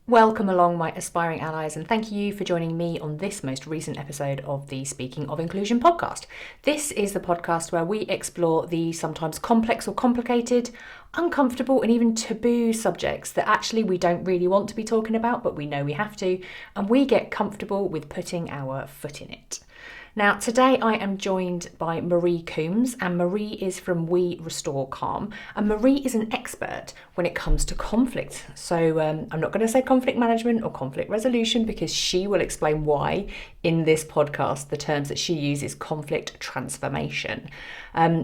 Welcome along, my aspiring allies, and thank you for joining me on this most recent episode of the Speaking of Inclusion podcast. This is the podcast where we explore the sometimes complex or complicated, uncomfortable, and even taboo subjects that actually we don't really want to be talking about, but we know we have to, and we get comfortable with putting our foot in it. Now, today I am joined by Marie Coombes, and Marie is from We Restore Calm. And Marie is an expert when it comes to conflict. So I'm not going to say conflict management or conflict resolution because she will explain why in this podcast the terms that she uses conflict transformation.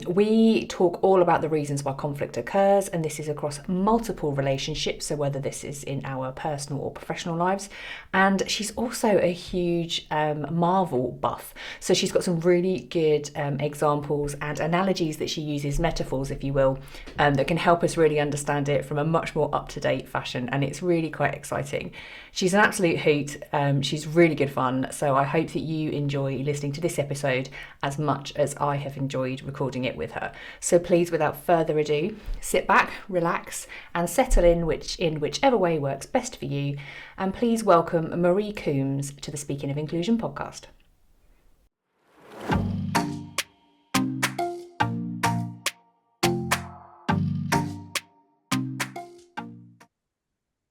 We talk all about the reasons why conflict occurs, and this is across multiple relationships, so whether this is in our personal or professional lives. And she's also a huge Marvel buff. So she's got some really good examples and analogies that she uses, metaphors, if you will, that can help us really understand it from a much more up-to-date fashion. And it's really quite exciting. She's an absolute hoot. She's really good fun. So I hope that you enjoy listening to this episode as much as I have enjoyed recording it with her. So please, without further ado, sit back, relax, and settle in whichever way works best for you. And please welcome Marie Coombes to the Speaking of Inclusion podcast.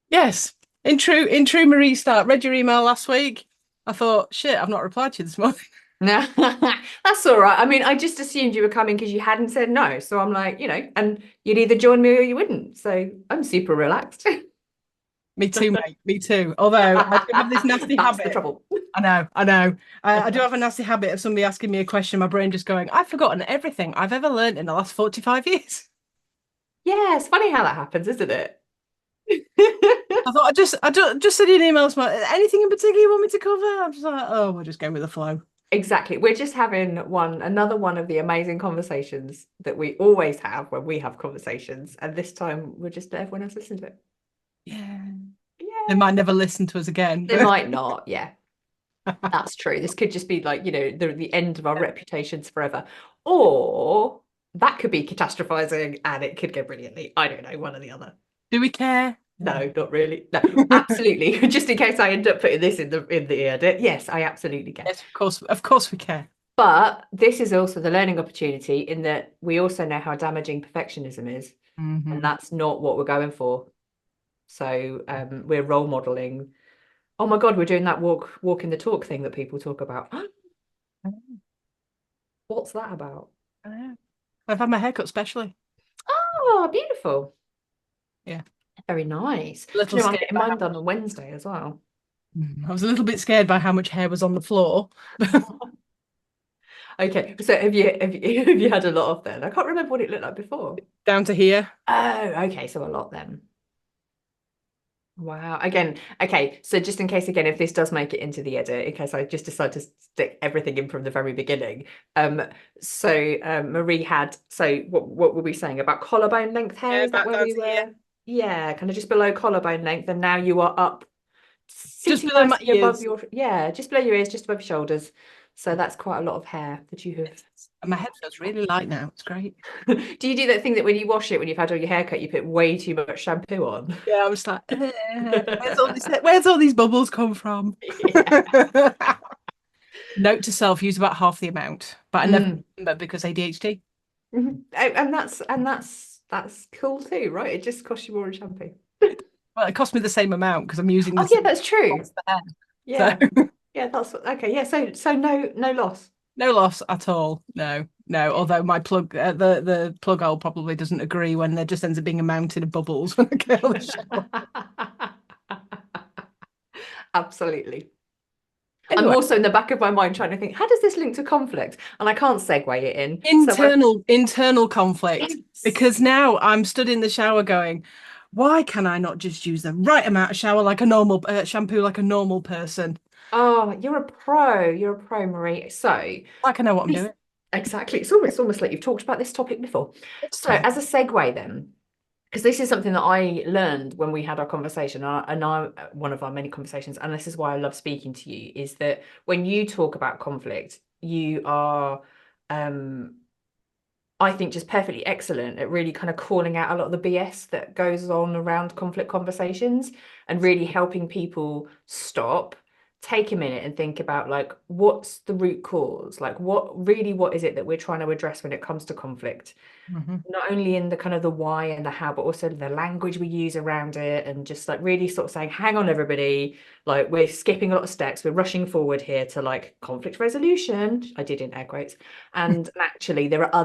Yes, in true Marie style. Read your email last week. I thought, shit, I've not replied to you this morning. No, that's all right. I mean, I just assumed you were coming because you hadn't said no. So I'm like, and you'd either join me or you wouldn't. So I'm super relaxed. Me too, mate. Me too. Although I do have this nasty That's the habit. trouble. I know. I do have a nasty habit of somebody asking me a question, my brain just going, I've forgotten everything I've ever learned in the last 45 years. Yeah, it's funny how that happens, isn't it? I thought I just sent you an email this morning. Anything in particular you want me to cover? I'm just like, oh, we'll just go with the flow. Exactly. We're just having another one of the amazing conversations that we always have when we have conversations. And this time we'll just let everyone else listen to it. Yeah. They Yeah. might never listen to us again. They might not. Yeah, that's true. This could just be like, the end of our reputations forever. Or that could be catastrophizing and it could go brilliantly. I don't know, one or the other. Do we care? No. No, not really. No, absolutely. Just in case I end up putting this in the edit. Yes, I absolutely can. Yes, of course we care. But this is also the learning opportunity in that we also know how damaging perfectionism is, and Hmm. that's not what we're going for. So we're role modeling. Oh my God, we're doing that walking the talk thing that people talk about. What's that about? I know. I've had my haircut specially. Oh, beautiful. Yeah. Very nice. A Do little you know, I'm scared getting by mine how done on Wednesday as well. I was a little bit scared by how much hair was on the floor. Okay, so have you had a lot of then? I can't remember what it looked like before. Down to here. Oh, okay, so a lot then. Wow. Again, okay. So just in case, again, if this does make it into the edit, in case I just decide to stick everything in from the very beginning. Um, Marie had, so what were we saying about collarbone length hair? Yeah, Is that back where down we to here. were? Yeah, kind of just below collarbone length, and now you are up, Just sitting below my nicely above ears. your, yeah, just below your ears, just above your shoulders. So that's quite a lot of hair that you have. And my head feels really light now. It's great. Do you do that thing that when you wash it, when you've had all your hair cut, you put way too much shampoo on? Yeah, I'm just like, where's all these bubbles come from? Yeah. Note to self, use about half the amount. But I never Mm. remember because ADHD. Mhm. And that's cool too, right? It just costs you more in shampoo. Well, it cost me the same amount because I'm using Oh the yeah, same that's true. across the hair. Yeah. So Yeah, that's okay. Yeah, so no loss. no loss at all. No, no. Although my plug, the plug hole probably doesn't agree when there just ends up being a mountain of bubbles when I get out of the shower. Absolutely. I'm Anyway, also in the back of my mind trying to think, how does this link to conflict? And I can't segue it in. So internal conflict. yes. Because now I'm stood in the shower going, why can I not just use the right amount of shower like a normal shampoo like a normal person? Oh, you're a pro. You're a pro, Marie. So Like I know what I'm this doing. exactly. It's almost like you've talked about this topic before. It's So time. as a segue then, because this is something that I learned when we had our conversation, one of our many conversations, and this is why I love speaking to you, is that when you talk about conflict, you are um I think just perfectly excellent at really kind of calling out a lot of the BS that goes on around conflict conversations and really helping people stop, take a minute and think about like what's the root cause? Like what is it that we're trying to address when it comes to conflict? Mhm. Not only in the kind of the why and the how, but also the language we use around it, and just like really sort of saying, hang on, everybody, like we're skipping a lot of steps, we're rushing forward here to like conflict resolution. I did in air quotes. And actually there are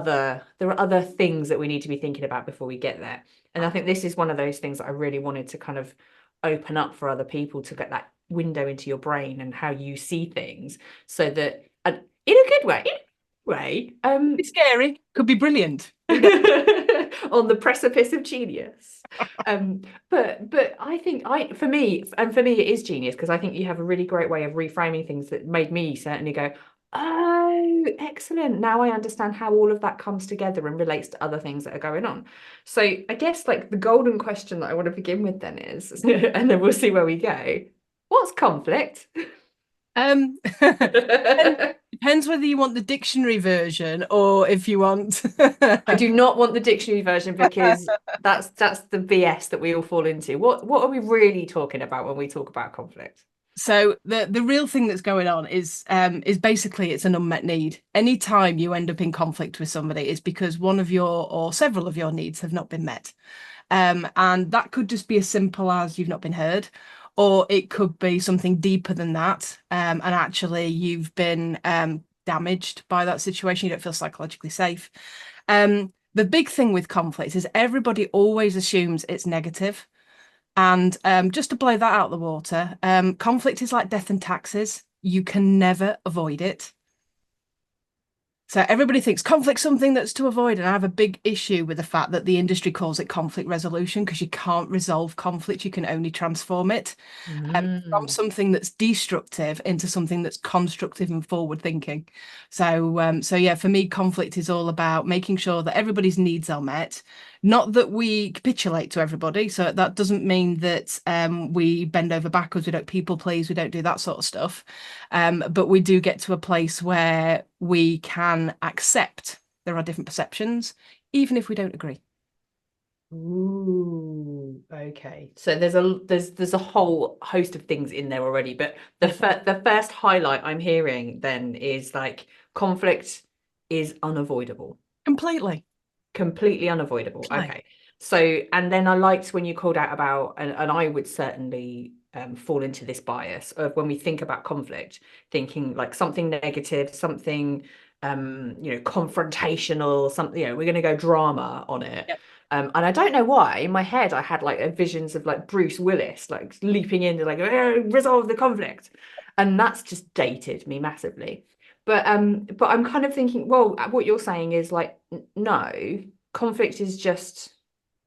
other things that we need to be thinking about before we get there. And I think this is one of those things that I really wanted to kind of open up for other people to get that window into your brain and how you see things so that in a good way, It's scary. Could be brilliant. Who knows? on the precipice of genius. Um, but I think for me it is genius because I think you have a really great way of reframing things that made me certainly go, oh, excellent. Now I understand how all of that comes together and relates to other things that are going on. So I guess like the golden question that I want to begin with then is, and then we'll see where we go. What's conflict? Depends, depends whether you want the dictionary version or if you want. I do not want the dictionary version because that's the BS that we all fall into. What are we really talking about when we talk about conflict? So the real thing that's going on is basically it's an unmet need. Anytime you end up in conflict with somebody, it's because one of your or several of your needs have not been met. And that could just be as simple as you've not been heard, or it could be something deeper than that. And actually you've been damaged by that situation. You don't feel psychologically safe. The big thing with conflict is everybody always assumes it's negative. And just to blow that out of the water, conflict is like death and taxes. You can never avoid it. So everybody thinks conflict's something that's to avoid, and I have a big issue with the fact that the industry calls it conflict resolution because you can't resolve conflict, you can only transform it from Mm. something that's destructive into something that's constructive and forward thinking. So yeah, for me, conflict is all about making sure that everybody's needs are met. Not that we capitulate to everybody, so that doesn't mean that we bend over backwards, we don't people please, we don't do that sort of stuff. But we do get to a place where we can accept there are different perceptions, even if we don't agree. Ooh, okay. So there's a whole host of things in there already, but the first highlight I'm hearing then is like conflict is unavoidable. Completely. Completely unavoidable. Completely. Okay. So, and then I liked when you called out about, and I would certainly fall into this bias of when we think about conflict, thinking like something negative, something, confrontational, something, we're going to go drama on it. Yep. And I don't know why in my head I had like visions of like Bruce Willis like leaping into like resolve the conflict, and that's just dated me massively. But I'm kind of thinking, well, what you're saying is like, no, conflict is just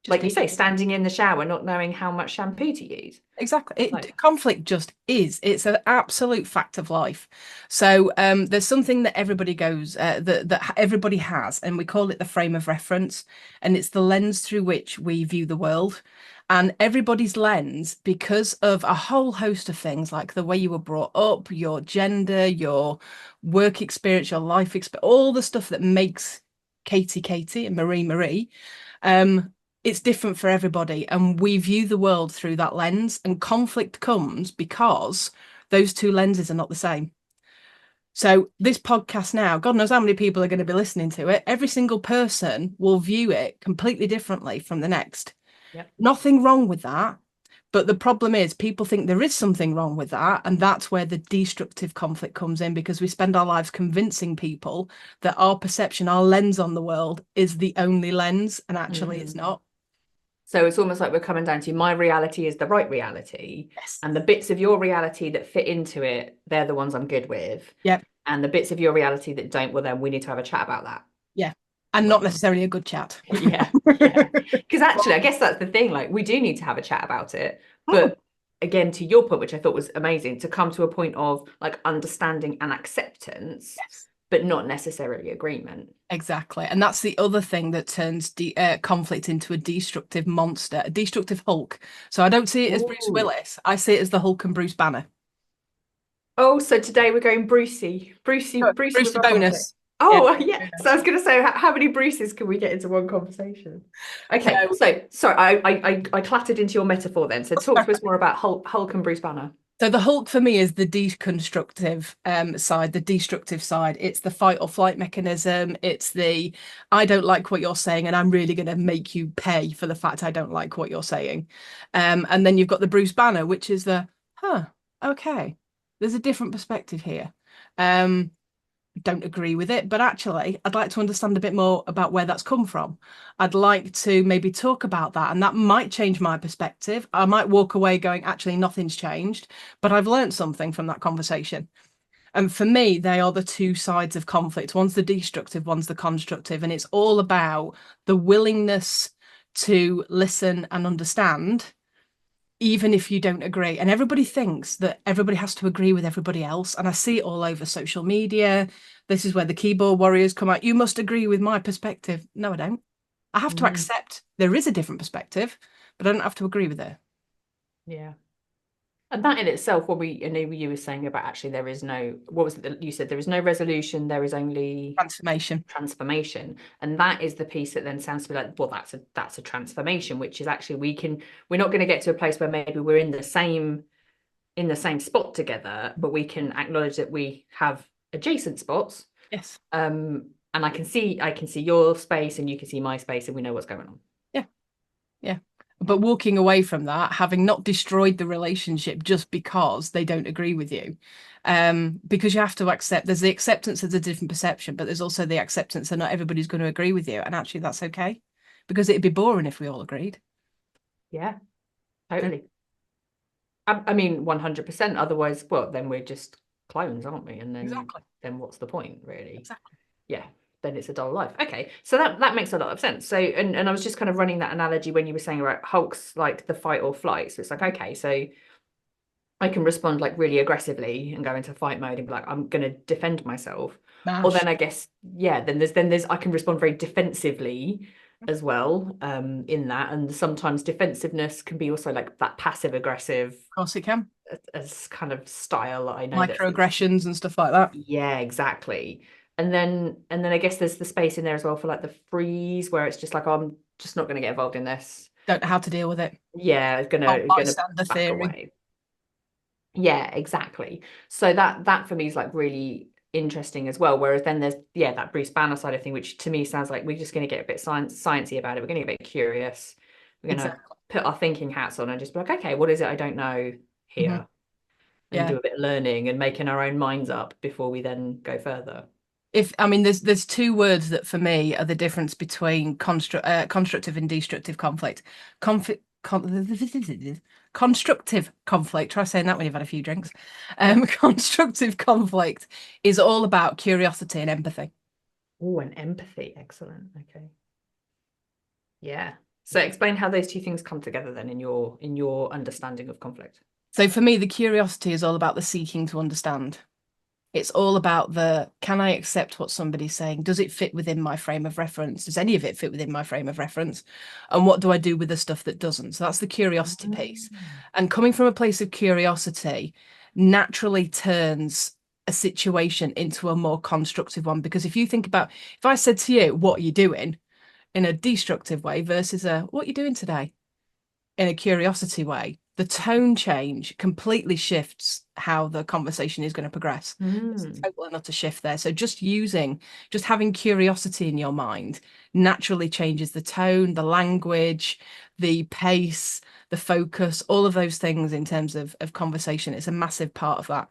Just like you it. say, standing in the shower, not knowing how much shampoo to use. Exactly. Like, Conflict just is. It's an absolute fact of life. So there's something that everybody goes that everybody has, and we call it the frame of reference, and it's the lens through which we view the world. And everybody's lens, because of a whole host of things like the way you were brought up, your gender, your work experience, your life experience, all the stuff that makes Katie Katie and Marie Marie. It's different for everybody, and we view the world through that lens, and conflict comes because those two lenses are not the same. So this podcast now, God knows how many people are going to be listening to it. Every single person will view it completely differently from the next. yeah. Nothing wrong with that. But the problem is people think there is something wrong with that. And that's where the destructive conflict comes in because we spend our lives convincing people that our perception, our lens on the world is the only lens. And actually, it's Mhm. not. So it's almost like we're coming down to my reality is the right reality, Yes. and the bits of your reality that fit into it, they're the ones I'm good with. Yep. And the bits of your reality that don't, well, then we need to have a chat about that. Yeah. And not Like, necessarily a good chat. yeah, yeah. Because actually, I guess that's the thing. Like, we do need to have a chat about it. Mm, But again, to your point, which I thought was amazing, to come to a point of like understanding and acceptance, yes. but not necessarily agreement. Exactly. And that's the other thing that turns conflict into a destructive monster, a destructive Hulk. So I don't see it as Bruce Ooh. Willis. I see it as the Hulk and Bruce Banner. Oh, so today we're going Brucey. Brucey, Oh, Brucey with Brucey our conflict. bonus. Yeah. Oh, yeah. So I was going to say, how many Bruces can we get into one conversation? Okay, So, so sorry, I clattered into your metaphor then. So talk to us more about Hulk and Bruce Banner. so the Hulk for me is the deconstructive side, the destructive side. It's the fight or flight mechanism. It's the I don't like what you're saying, and I'm really going to make you pay for the fact I don't like what you're saying. And then you've got the Bruce Banner, which is the okay, there's a different perspective here. Um, don't agree with it, but actually, I'd like to understand a bit more about where that's come from. I'd like to maybe talk about that, and that might change my perspective. I might walk away going, actually, nothing's changed, but I've learned something from that conversation. And for me, they are the two sides of conflict. One's the destructive, one's the constructive, and it's all about the willingness to listen and understand even if you don't agree. And everybody thinks that everybody has to agree with everybody else. And I see it all over social media. This is where the keyboard warriors come out. You must agree with my perspective. No, I don't. I have to Mm, accept there is a different perspective, but I don't have to agree with it. yeah. And that in itself, what I know you were saying about actually there is no, what was it that you said? There is no resolution, there is only Transformation. transformation. And that is the piece that then sounds to be like, well, that's a transformation, which is actually we're not going to get to a place where maybe we're in the same spot together, but we can acknowledge that we have adjacent spots. Yes. And I can see your space and you can see my space and we know what's going on. Yeah. Yeah. But walking away from that, having not destroyed the relationship just because they don't agree with you, because you have to accept there's the acceptance of the different perception, but there's also the acceptance that not everybody's going to agree with you. And actually, that's okay because it'd be boring if we all agreed. Yeah, So, totally. I mean, 100%. Otherwise, well, then we're just clones, aren't we? And then exactly. then what's the point, really? Exactly. Yeah, then it's a dull life. Okay, so that makes a lot of sense. So, and I was just kind of running that analogy when you were saying about Hulk's like the fight or flight. So it's like, okay, so I can respond like really aggressively and go into fight mode and be like, I'm gonna defend myself. Or Mash. then I guess, yeah, then there's I can respond very defensively as well, in that. And sometimes defensiveness can be also like that passive aggressive Of course it can. as kind of style. I know that's Microaggressions and stuff like that. yeah, exactly. And then I guess there's the space in there as well for like the freeze where it's just like, oh, I'm just not gonna get involved in this. Don't know how to deal with it. Yeah, Oh, gonna bystander back theory. away. Yeah, exactly. So that for me is like really interesting as well. Whereas then there's yeah that Bruce Banner side of thing, which to me sounds like we're just going to get a bit sciencey about it. We're going to get a bit curious. We're going to Exactly. put our thinking hats on and just be like, okay, what is it I don't know Mhm. here, and Yeah. do a bit of learning and making our own minds up before we then go further. If I mean, there's two words that for me are the difference between constructive and destructive conflict. Conflict, constructive conflict. Try saying that when you've had a few drinks. Yeah. Constructive conflict is all about curiosity and empathy. Oh, and empathy. Excellent. Okay. Yeah. So explain how those two things come together then in your understanding of conflict. So for me, the curiosity is all about the seeking to understand. It's all about the can I accept what somebody's saying? Does it fit within my frame of reference? Does any of it fit within my frame of reference? And what do I do with the stuff that doesn't? So that's the curiosity piece. Mm. And coming from a place of curiosity naturally turns a situation into a more constructive one. Because if you think about, if I said to you, what are you doing in a destructive way versus a, what are you doing today? In a curiosity way, the tone change completely shifts how the conversation is going to progress. There's Mm. a total and utter shift there. So just having curiosity in your mind naturally changes the tone, the language, the pace, the focus, all of those things in terms of conversation. It's a massive part of that.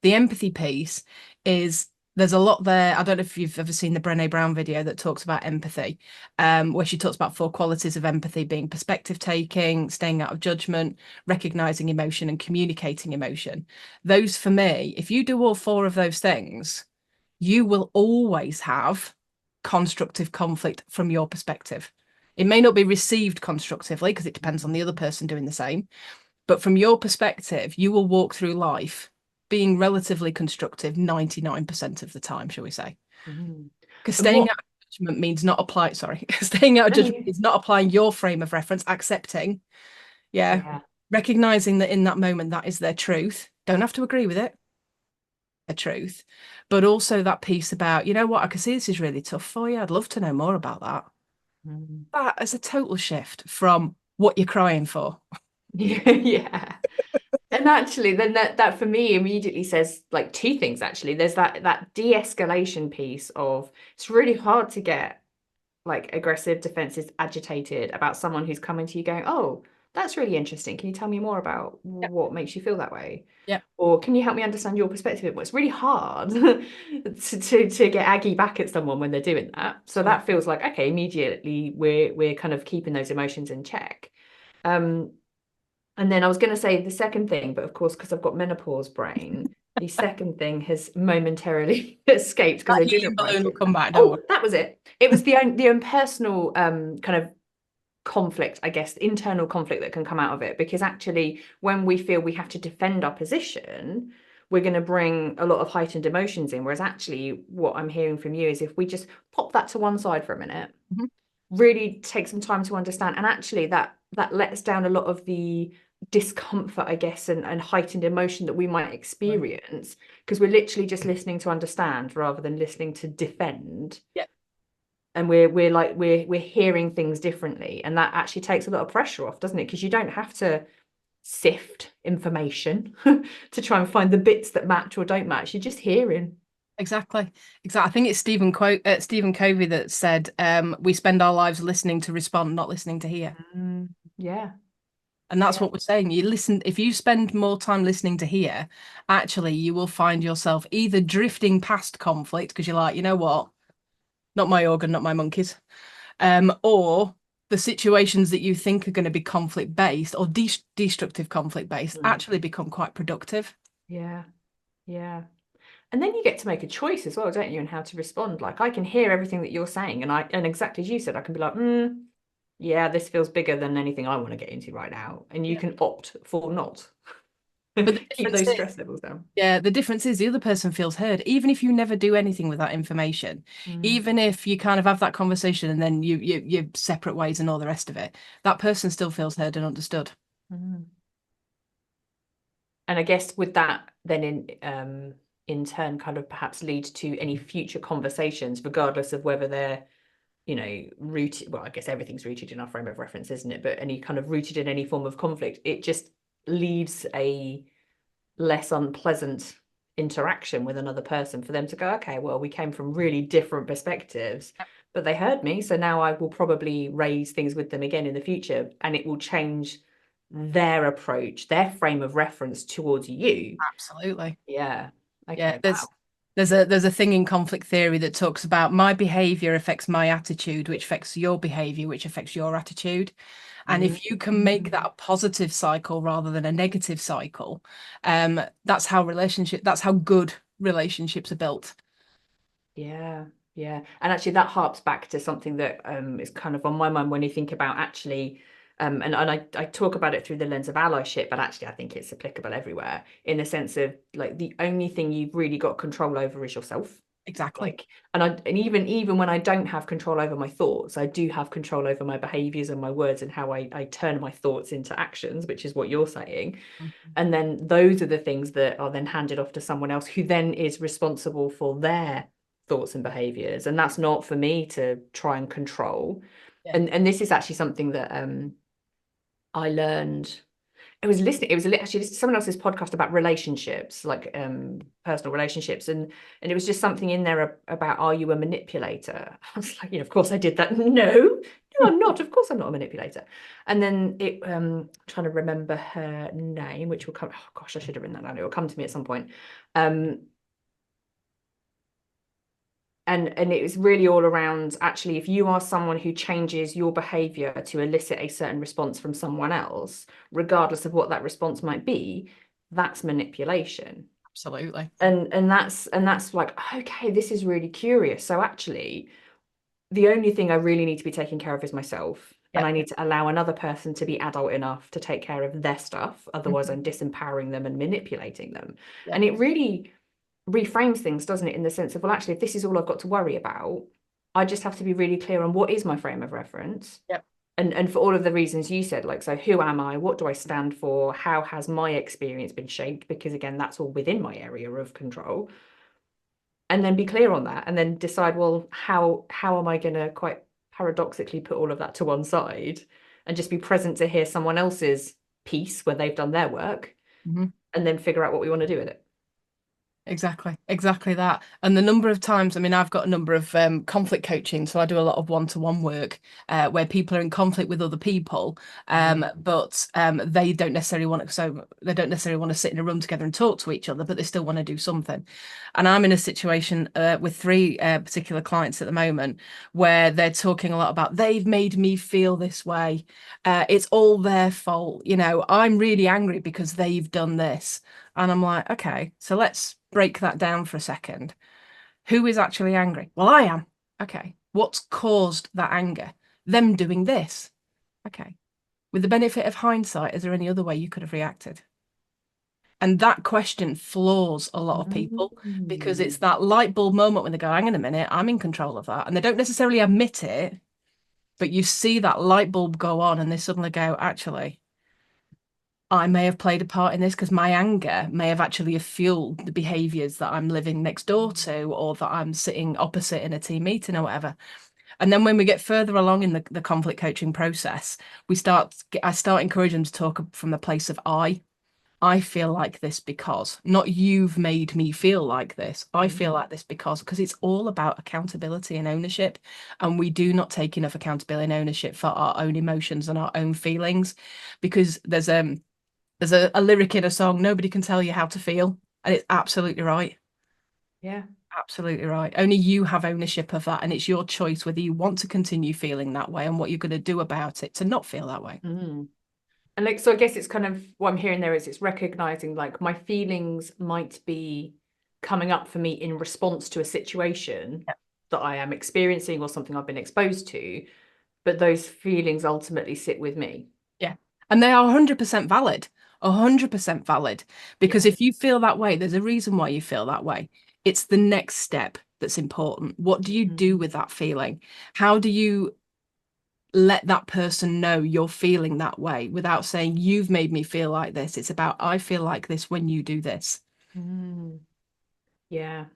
The empathy piece is there's a lot there. I don't know if you've ever seen the Brené Brown video that talks about empathy, where she talks about four qualities of empathy being perspective taking, staying out of judgment, recognizing emotion, and communicating emotion. Those for me, if you do all four of those things, you will always have constructive conflict from your perspective. It may not be received constructively because it depends on the other person doing the same, but from your perspective, you will walk through life being relatively constructive 99% of the time, shall we say? Mm. Because And staying what out of judgment means not applying, sorry, staying out of no, no, judgment no. is not applying your frame of reference, accepting, yeah, Yeah. recognizing that in that moment that is their truth. Don't have to agree with it. a truth, but also that piece about, you know what, I can see this is really tough for you. I'd love to know more about that. Mm. That is a total shift from what you're crying for. Yeah. And actually, then that for me immediately says like two things actually. There's that de-escalation piece of it's really hard to get like aggressive, defensive, agitated about someone who's coming to you going, "Oh, that's really interesting. Can you tell me more about Yep. what makes you feel that way?" Yep. Or can you help me understand your perspective? It's really hard to get aggy back at someone when they're doing that. So So that feels like okay, immediately we're kind of keeping those emotions in check. Um, and then I was going to say the second thing, but of course, because I've got menopause brain, the second thing has momentarily escaped because that I helium didn't balloon write will it come down. back, don't worry. Oh, that was it. It was the own personal kind of conflict, I guess, internal conflict that can come out of it. Because actually, when we feel we have to defend our position, we're going to bring a lot of heightened emotions in. Whereas actually, what I'm hearing from you is if we just pop that to one side for a minute, Mhm. really take some time to understand, and actually that lets down a lot of the discomfort, I guess, and heightened emotion that we might experience because we're literally just listening to understand rather than listening to defend. Yeah, And we're like we're hearing things differently, and that actually takes a lot of pressure off, doesn't it? Because you don't have to sift information to try and find the bits that match or don't match. You're just hearing. exactly. Exactly. I think it's Stephen Covey that said, "We spend our lives listening to respond, not listening to hear." Yeah, And that's yeah. what we're saying. You listen, if you spend more time listening to hear, actually, you will find yourself either drifting past conflict because you're like, you know what, not my organ, not my monkeys, or the situations that you think are going to be conflict based or destructive conflict based Mm. actually become quite productive. Yeah, yeah. And then you get to make a choice as well, don't you, and how to respond. Like I can hear everything that you're saying, and exactly as you said, I can be like, yeah, this feels bigger than anything I want to get into right now. And you Yeah. can opt for not. But the Keep difference those is, stress levels down. yeah, the difference is the other person feels heard, even if you never do anything with that information, Mm, even if you kind of have that conversation and then you separate ways and all the rest of it, that person still feels heard and understood. mm. And I guess with that, then in turn, kind of perhaps lead to any future conversations, regardless of whether they're rooted, well, I guess everything's rooted in our frame of reference, isn't it? But any kind of rooted in any form of conflict, it just leaves a less unpleasant interaction with another person for them to go, okay, well, we came from really different perspectives, but they heard me. So now I will probably raise things with them again in the future, and it will change their approach, their frame of reference towards you. Absolutely. Yeah. Yeah, Okay. there's Wow. there's a thing in conflict theory that talks about my behavior affects my attitude, which affects your behavior, which affects your attitude. And if you can make that a positive cycle rather than a negative cycle, that's how good relationships are built. Yeah, yeah. And actually that harps back to something that is kind of on my mind when you think about actually and I talk about it through the lens of allyship, but actually I think it's applicable everywhere in the sense of like the only thing you've really got control over is yourself. Exactly. Like and even when I don't have control over my thoughts, I do have control over my behaviors and my words and how I turn my thoughts into actions, which is what you're saying. Mhm. And then those are the things that are then handed off to someone else who then is responsible for their thoughts and behaviors. And that's not for me to try and control. Yeah. And this is actually something that I learned. It was actually someone else's podcast about relationships, like personal relationships, and it was just something in there about are you a manipulator? I was like, of course I did that. No, I'm not. Of course I'm not a manipulator. And then it trying to remember her name, which will come. Oh gosh, I should have written that down. It will come to me at some point. Um, and it was really all around actually if you are someone who changes your behavior to elicit a certain response from someone else regardless of what that response might be, that's manipulation. Absolutely. And that's like, okay, this is really curious. So actually the only thing I really need to be taking care of is myself, and Yeah. I need to allow another person to be adult enough to take care of their stuff, otherwise Mhm. I'm disempowering them and manipulating them. Yeah. And it really reframes things, doesn't it, in the sense of, well, actually, if this is all I've got to worry about, I just have to be really clear on what is my frame of reference. Yep. and for all of the reasons you said, like, so who am I? What do I stand for? How has my experience been shaped? Because again, that's all within my area of control. And then be clear on that, and then decide, well, how am I going to quite paradoxically put all of that to one side and just be present to hear someone else's piece where they've done their work, Mhm. and then figure out what we want to do with it. Exactly that. And the number of times, I mean, I've got a number of conflict coaching, so I do a lot of one-to-one work where people are in conflict with other people, but they don't necessarily want to, so they don't necessarily want to sit in a room together and talk to each other, but they still want to do something. And I'm in a situation with three particular clients at the moment where they're talking a lot about they've made me feel this way. It's all their fault. I'm really angry because they've done this. And I'm like, okay, so let's break that down for a second. Who is actually angry? Well, I am. Okay. What's caused that anger? Them doing this. Okay. With the benefit of hindsight, is there any other way you could have reacted? And that question floors a lot of people because Mm. it's that light bulb moment when they go, hang on a minute, I'm in control of that. And they don't necessarily admit it, but you see that light bulb go on and they suddenly go, actually, I may have played a part in this because my anger may have actually fueled the behaviors that I'm living next door to or that I'm sitting opposite in a team meeting or whatever. And then when we get further along in the conflict coaching process, I start encouraging them to talk from the place of I. I feel like this because, not you've made me feel like this. I feel like this because it's all about accountability and ownership. And we do not take enough accountability and ownership for our own emotions and our own feelings because there's a lyric in a song, nobody can tell you how to feel. And it's absolutely right. Yeah. Absolutely right. Only you have ownership of that. And it's your choice whether you want to continue feeling that way and what you're going to do about it to not feel that way. Mm. And like, so I guess it's kind of what I'm hearing there is it's recognizing like my feelings might be coming up for me in response to a situation Yeah. that I am experiencing or something I've been exposed to, but those feelings ultimately sit with me. Yeah. And they are 100% valid. 100% valid. Yeah. Because if you feel that way, there's a reason why you feel that way. It's the next step that's important. What do you do Mhm. with that feeling? How do you let that person know you're feeling that way without saying, you've made me feel like this? It's about, I feel like this when you do this. Mm. Yeah.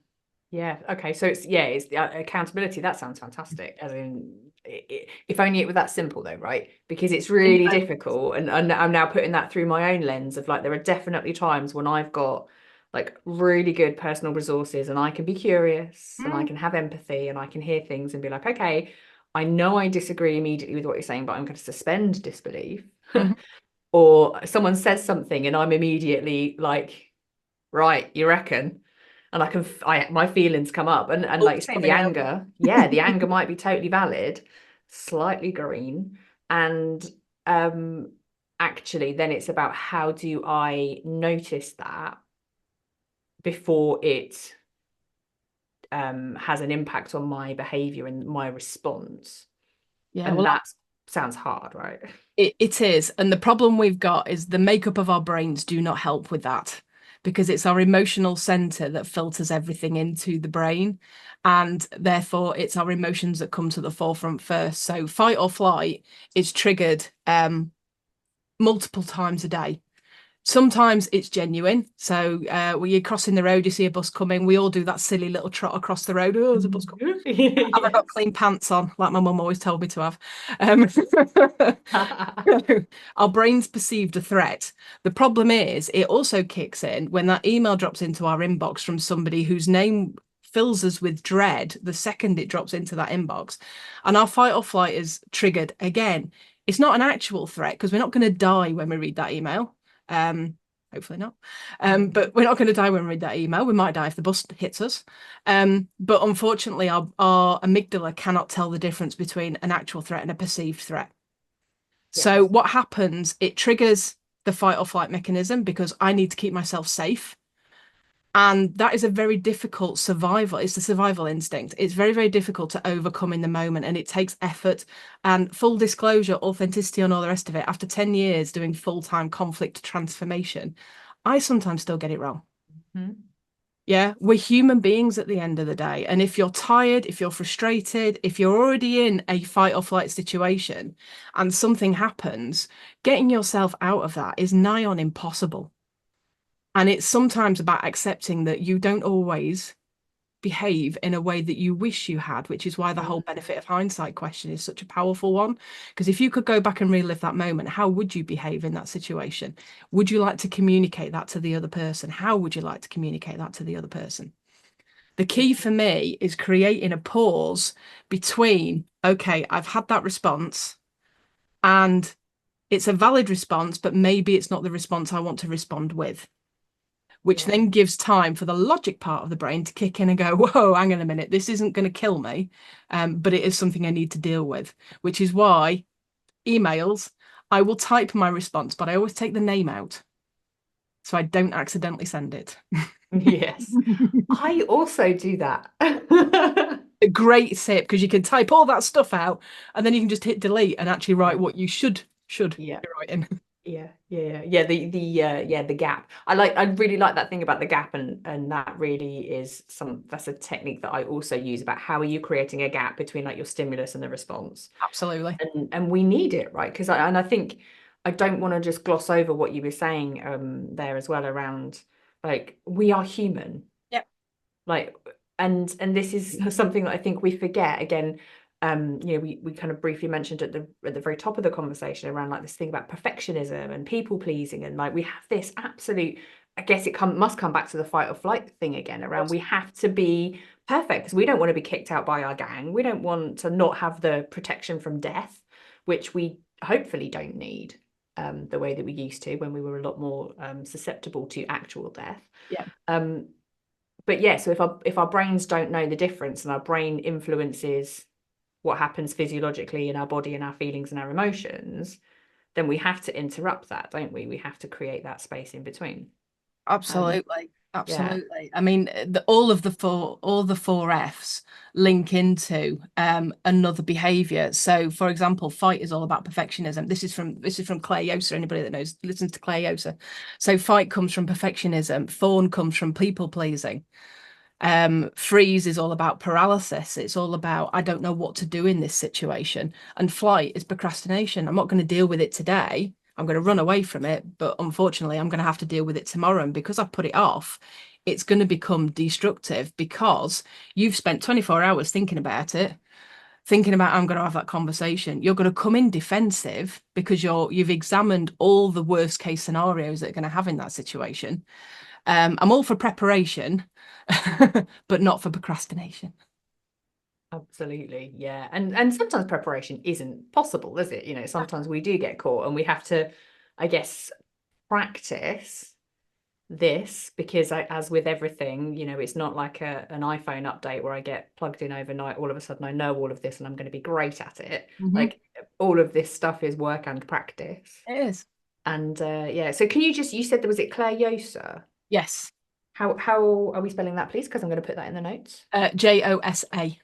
Yeah. Okay. So it's the accountability. That sounds fantastic. As in, if only it were that simple, though, right? Because it's really difficult, and I'm now putting that through my own lens of like there are definitely times when I've got like really good personal resources, and I can be curious, and I Mm, can have empathy, and I can hear things and be like, okay, I know I disagree immediately with what you're saying, but I'm going to suspend disbelief. mhm. Or someone says something, and I'm immediately like, right, you reckon? And my feelings come up, and like you Bulbs say, the coming out. anger, yeah, the anger might be totally valid, slightly green, and um, actually, then it's about how do I notice that before it has an impact on my behavior and my response, Yeah, and well, that sounds hard, right? it is. And the problem we've got is the makeup of our brains do not help with that because it's our emotional center that filters everything into the brain. And therefore, it's our emotions that come to the forefront first. So, fight or flight is triggered multiple times a day. Sometimes it's genuine. So, when you're crossing the road, you see a bus coming, we all do that silly little trot across the road. Oh, there's a bus coming. Have I got Yes. clean pants on, like my mum always told me to have? Our brains perceived a threat. The problem is, it also kicks in when that email drops into our inbox from somebody whose name fills us with dread the second it drops into that inbox. And our fight or flight is triggered again. It's not an actual threat because we're not going to die when we read that email. Um, Hopefully not. But we're not going to die when we read that email. We might die if the bus hits us. But unfortunately, our amygdala cannot tell the difference between an actual threat and a perceived threat. So Yes. what happens? It triggers the fight or flight mechanism because I need to keep myself safe. And that is a very difficult survival. It's the survival instinct. It's very, very difficult to overcome in the moment, and it takes effort and full disclosure, authenticity, and all the rest of it. After 10 years doing full-time conflict transformation, I sometimes still get it wrong. Mhm. Yeah, we're human beings at the end of the day. And if you're tired, if you're frustrated, if you're already in a fight or flight situation and something happens, getting yourself out of that is nigh on impossible. And it's sometimes about accepting that you don't always behave in a way that you wish you had, which is why the whole benefit of hindsight question is such a powerful one. Because if you could go back and relive that moment, how would you behave in that situation? Would you like to communicate that to the other person? How would you like to communicate that to the other person? The key for me is creating a pause between, okay, I've had that response and it's a valid response, but maybe it's not the response I want to respond with, which Yeah. then gives time for the logic part of the brain to kick in and go, whoa, hang on a minute, this isn't going to kill me, but it is something I need to deal with, which is why emails, I will type my response, but I always take the name out so I don't accidentally send it. Yes. I also do that. A great tip because you can type all that stuff out and then you can just hit delete and actually write Yeah. what you should Yeah. be writing. Yeah. The gap. I really like that thing about the gap, and that really is that's a technique that I also use about how are you creating a gap between like your stimulus and the response. Absolutely. And we need it, right? Because I think I don't want to just gloss over what you were saying there as well around like we are human. Yep. Like and this is something that I think we forget again. We kind of briefly mentioned at the very top of the conversation around like this thing about perfectionism and people pleasing, and like we have this absolute, I guess must come back to the fight or flight thing again Of around course. we have to be perfect because we don't want to be kicked out by our gang. We don't want to not have the protection from death, which we hopefully don't need the way that we used to when we were a lot more susceptible to actual death. Yeah. Um, but yeah, so if our brains don't know the difference and our brain influences what happens physiologically in our body and our feelings and our emotions, then we have to interrupt that, don't we? We have to create that space in between. Um, Absolutely. yeah. Absolutely. I mean, all the four F's link into another behavior. So, for example, fight is all about perfectionism. This is from Claire Yoser, anybody that knows listens to Claire Yoser. So fight comes from perfectionism, fawn comes from people pleasing. Freeze is all about paralysis. It's all about, I don't know what to do in this situation. And flight is procrastination. I'm not going to deal with it today. I'm going to run away from it. But unfortunately, I'm going to have to deal with it tomorrow. And because I put it off, it's going to become destructive because you've spent 24 hours thinking about it, thinking about I'm going to have that conversation. You're going to come in defensive because you've examined all the worst case scenarios that are going to have in that situation. I'm all for preparation, but not for procrastination. Absolutely, yeah. And sometimes preparation isn't possible, is it? Sometimes we do get caught and we have to, I guess, practice this because as with everything, it's not like an iPhone update where I get plugged in overnight. All of a sudden, I know all of this and I'm going to be great at it. Hmm. Like all of this stuff is work and practice. It is. And yeah, so can you said there was it Claire Yosa? Yes. How are we spelling that, please? Because I'm going to put that in the notes. JOSA.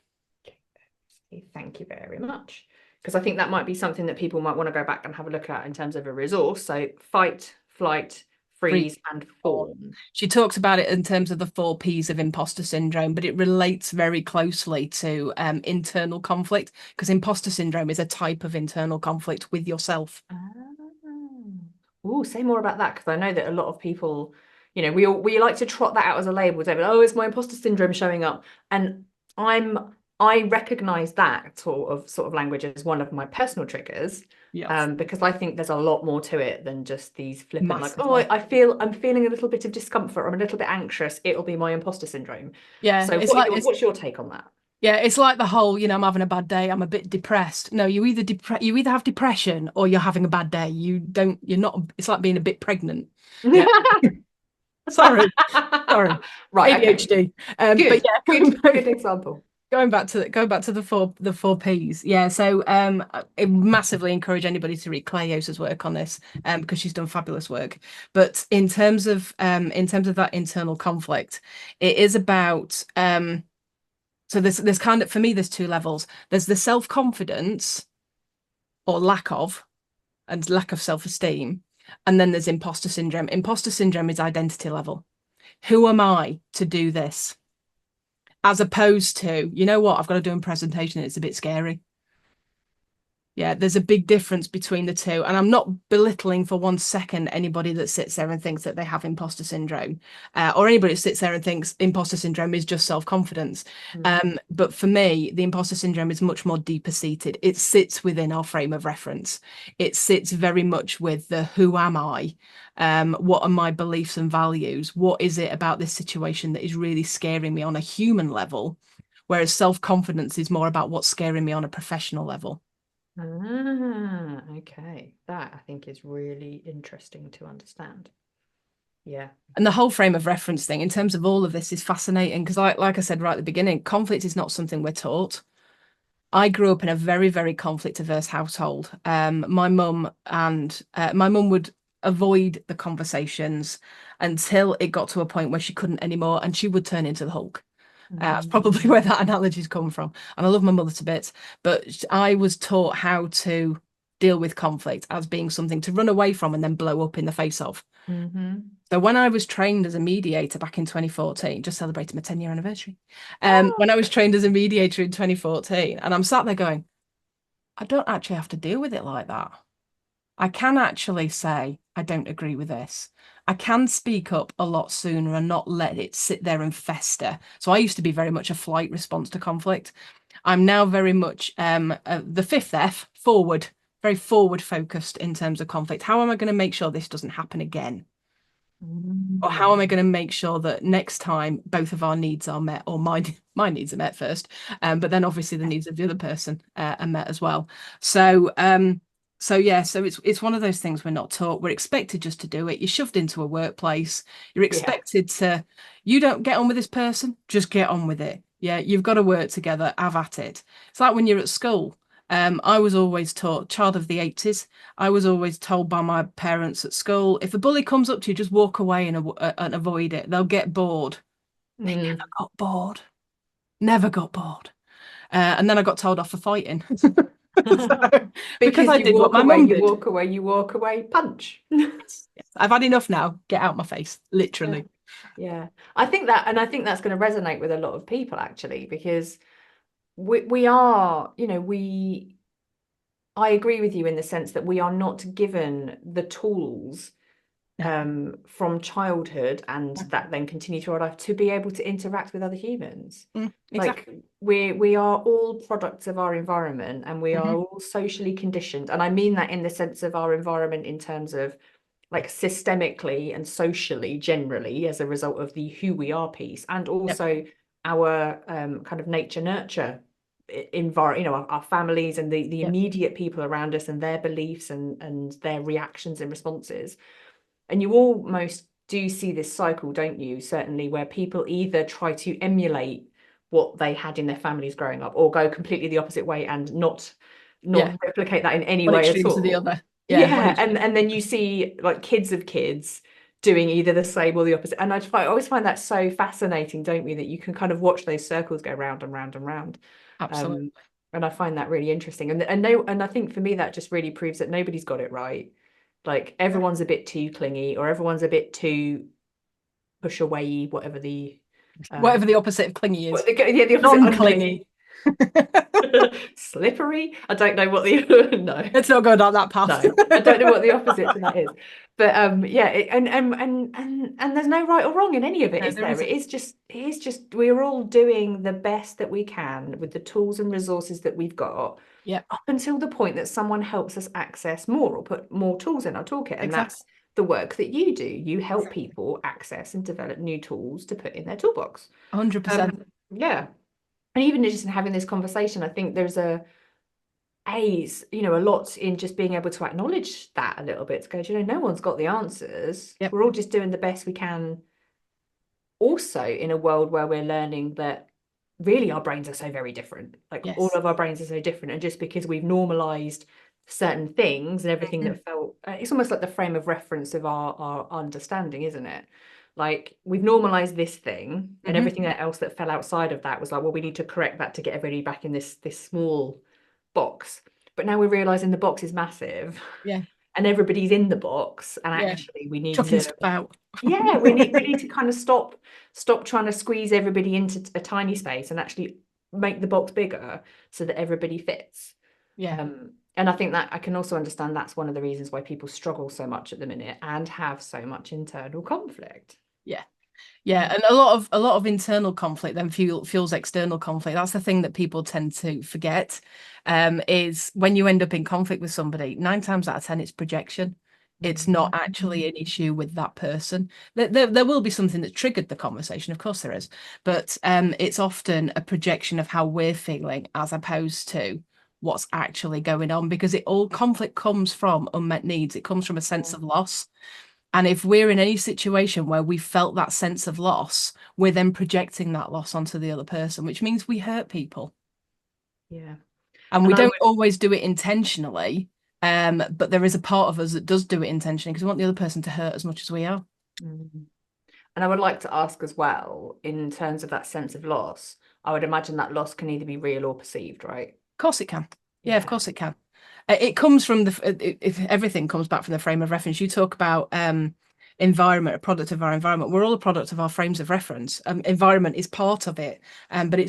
Thank you very much. Because I think that might be something that people might want to go back and have a look at in terms of a resource. So fight, flight, Freeze. freeze, and fawn. She talks about it in terms of the four P's of imposter syndrome, but it relates very closely to internal conflict because imposter syndrome is a type of internal conflict with yourself. Oh, say more about that because I know that a lot of people, we like to trot that out as a label, David. Oh, it's my imposter syndrome showing up, and I recognize that sort of language as one of my personal triggers. Yes. Because I think there's a lot more to it than just these flippant like, oh, Massively. I'm feeling a little bit of discomfort, or I'm a little bit anxious. It'll be my imposter syndrome. Yeah, So what's your take on that? yeah, it's like the whole, I'm having a bad day, I'm a bit depressed. No, you either have depression or you're having a bad day. You're not, it's like being a bit pregnant. Yeah. Sorry. Sorry. Right, okay. ADHD. But Good, yeah, good example. going back to the four P's. Yeah, so I massively encourage anybody to read Claire Yosa's work on this because she's done fabulous work. But in terms of that internal conflict, it is about so there's kind of, for me, there's two levels. There's the self-confidence or lack of, and lack of self-esteem, and then there's imposter syndrome. Imposter syndrome is identity level. who am I to do this? As opposed to, you know what, I've got to do a presentation. It's a bit scary. Yeah, there's a big difference between the two. And I'm not belittling for 1 second anybody that sits there and thinks that they have imposter syndrome, or anybody that sits there and thinks imposter syndrome is just self-confidence. But for me, the imposter syndrome is much more deeper seated. It sits within our frame of reference. It sits very much with the who am I? What are my beliefs and values? What is it about this situation that is really scaring me on a human level? Whereas self-confidence is more about what's scaring me on a professional level. Okay. That I think is really interesting to understand. Yeah. And the whole frame of reference thing in terms of all of this is fascinating because like I said right at the beginning, conflict is not something we're taught. I grew up in a very, very conflict averse household. My mum would avoid the conversations until it got to a point where she couldn't anymore and she would turn into the Hulk. That's probably where that analogy's come from. And I love my mother to bits, but I was taught how to deal with conflict as being something to run away from and then blow up in the face of. Mm-hmm. So when I was trained as a mediator back in 2014, just celebrated my 10-year anniversary. Oh. When I was trained as a mediator in 2014, and I'm sat there going, I don't actually have to deal with it like that. I can actually say, I don't agree with this. I can speak up a lot sooner and not let it sit there and fester. So I used to be very much a flight response to conflict. I'm now very much the fifth F, forward, very forward focused in terms of conflict. How am I going to make sure this doesn't happen again? Or how am I going to make sure that next time both of our needs are met, or my needs are met first, but then obviously the needs of the other person are met as well. So yeah, so it's one of those things we're not taught. We're expected just to do it. You're shoved into a workplace. You're Yeah. expected to, you don't get on with this person, just get on with it. Yeah, you've got to work together, have at it. It's like when you're at school. I was always taught, child of the 80s, I was always told by my parents at school, if a bully comes up to you, just walk away and avoid it. They'll get bored. They never Mm. got bored. Never got bored. And then I got told off for fighting. So, because Because I you did what walk my away, mum you did. walk away, you walk away, punch. Yes, yes. I've had enough now. Get out my face, Yeah. literally. Yeah. I think that's going to resonate with a lot of people actually, because we are, I agree with you in the sense that we are not given the tools No. from childhood and No. that then continue through our life to be able to interact with other humans. Like Exactly. we are all products of our environment and we are Hmm. all socially conditioned. And I mean that in the sense of our environment in terms of like systemically and socially generally as a result of the who we are piece and Yep. also our kind of nature nurture environment, our families and the Yep. immediate people around us and their beliefs and their reactions and responses. And you almost do see this cycle, don't you? Certainly, where people either try to emulate what they had in their families growing up or go completely the opposite way and not Yeah. replicate that in any One way at extreme to the all. other. Yeah. One Yeah, extreme. and then you see like kids of kids doing either the same or the opposite. And I always find that so fascinating, don't we? That you can kind of watch those circles go round and round and round. Absolutely. Um, and I find that really interesting. And I think for me that just really proves that nobody's got it right. Like everyone's a bit too clingy or everyone's a bit too push away, whatever the Whatever the opposite of clingy is. yeah, the opposite unclingy. Non-clingy. Slippery. I don't know what the no. Let's not go down that path. No, I don't know what the opposite to that is. But yeah, and there's no right or wrong in any of it, No, is there there? isn't. It is just we're all doing the best that we can with the tools and resources that we've got Yeah, up until the point that someone helps us access more or put more tools in our toolkit. And exactly. that's the work that you do. You help people access and develop new tools to put in their toolbox. 100%. Yeah. And even just in having this conversation, I think there's a lot in just being able to acknowledge that a little bit to go, no one's got the answers. Yep. We're all just doing the best we can. Also, in a world where we're learning that really our brains are so very different. Like all Yes. of our brains are so different. And just because we've normalized certain things and everything Mhm. that felt, it's almost like the frame of reference of our understanding, isn't it? Like we've normalized this thing and Mhm. everything else that fell outside of that was like, well, we need to correct that to get everybody back in this small box. But now we're realizing the box is massive Yeah. and everybody's in the box, and Yeah. actually we need Chucking to, stuff out. yeah, we need to kind of stop trying to squeeze everybody into a tiny space and actually make the box bigger so that everybody fits. Yeah. And I think that I can also understand that's one of the reasons why people struggle so much at the minute and have so much internal conflict. Yeah. Yeah, and a lot of internal conflict then fuels external conflict. That's the thing that people tend to forget, is when you end up in conflict with somebody, 9 times out of 10 it's projection. It's not actually an issue with that person. There will be something that triggered the conversation, of course there is, but it's often a projection of how we're feeling as opposed to what's actually going on, because it all conflict comes from unmet needs. It comes from a sense of loss. And if we're in any situation where we felt that sense of loss, we're then projecting that loss onto the other person, which means we hurt people. Yeah. And And we I don't would, always do it intentionally, but there is a part of us that does do it intentionally because we want the other person to hurt as much as we are. Of and I would like to ask as well, in terms of that sense of loss, I would imagine that loss can either be real or perceived, right? course it can. Yeah, of Yeah. course it can. It comes from if everything comes back from the frame of reference. You talk about environment, a product of our environment. We're all a product of our frames of reference. Environment is part of it, but it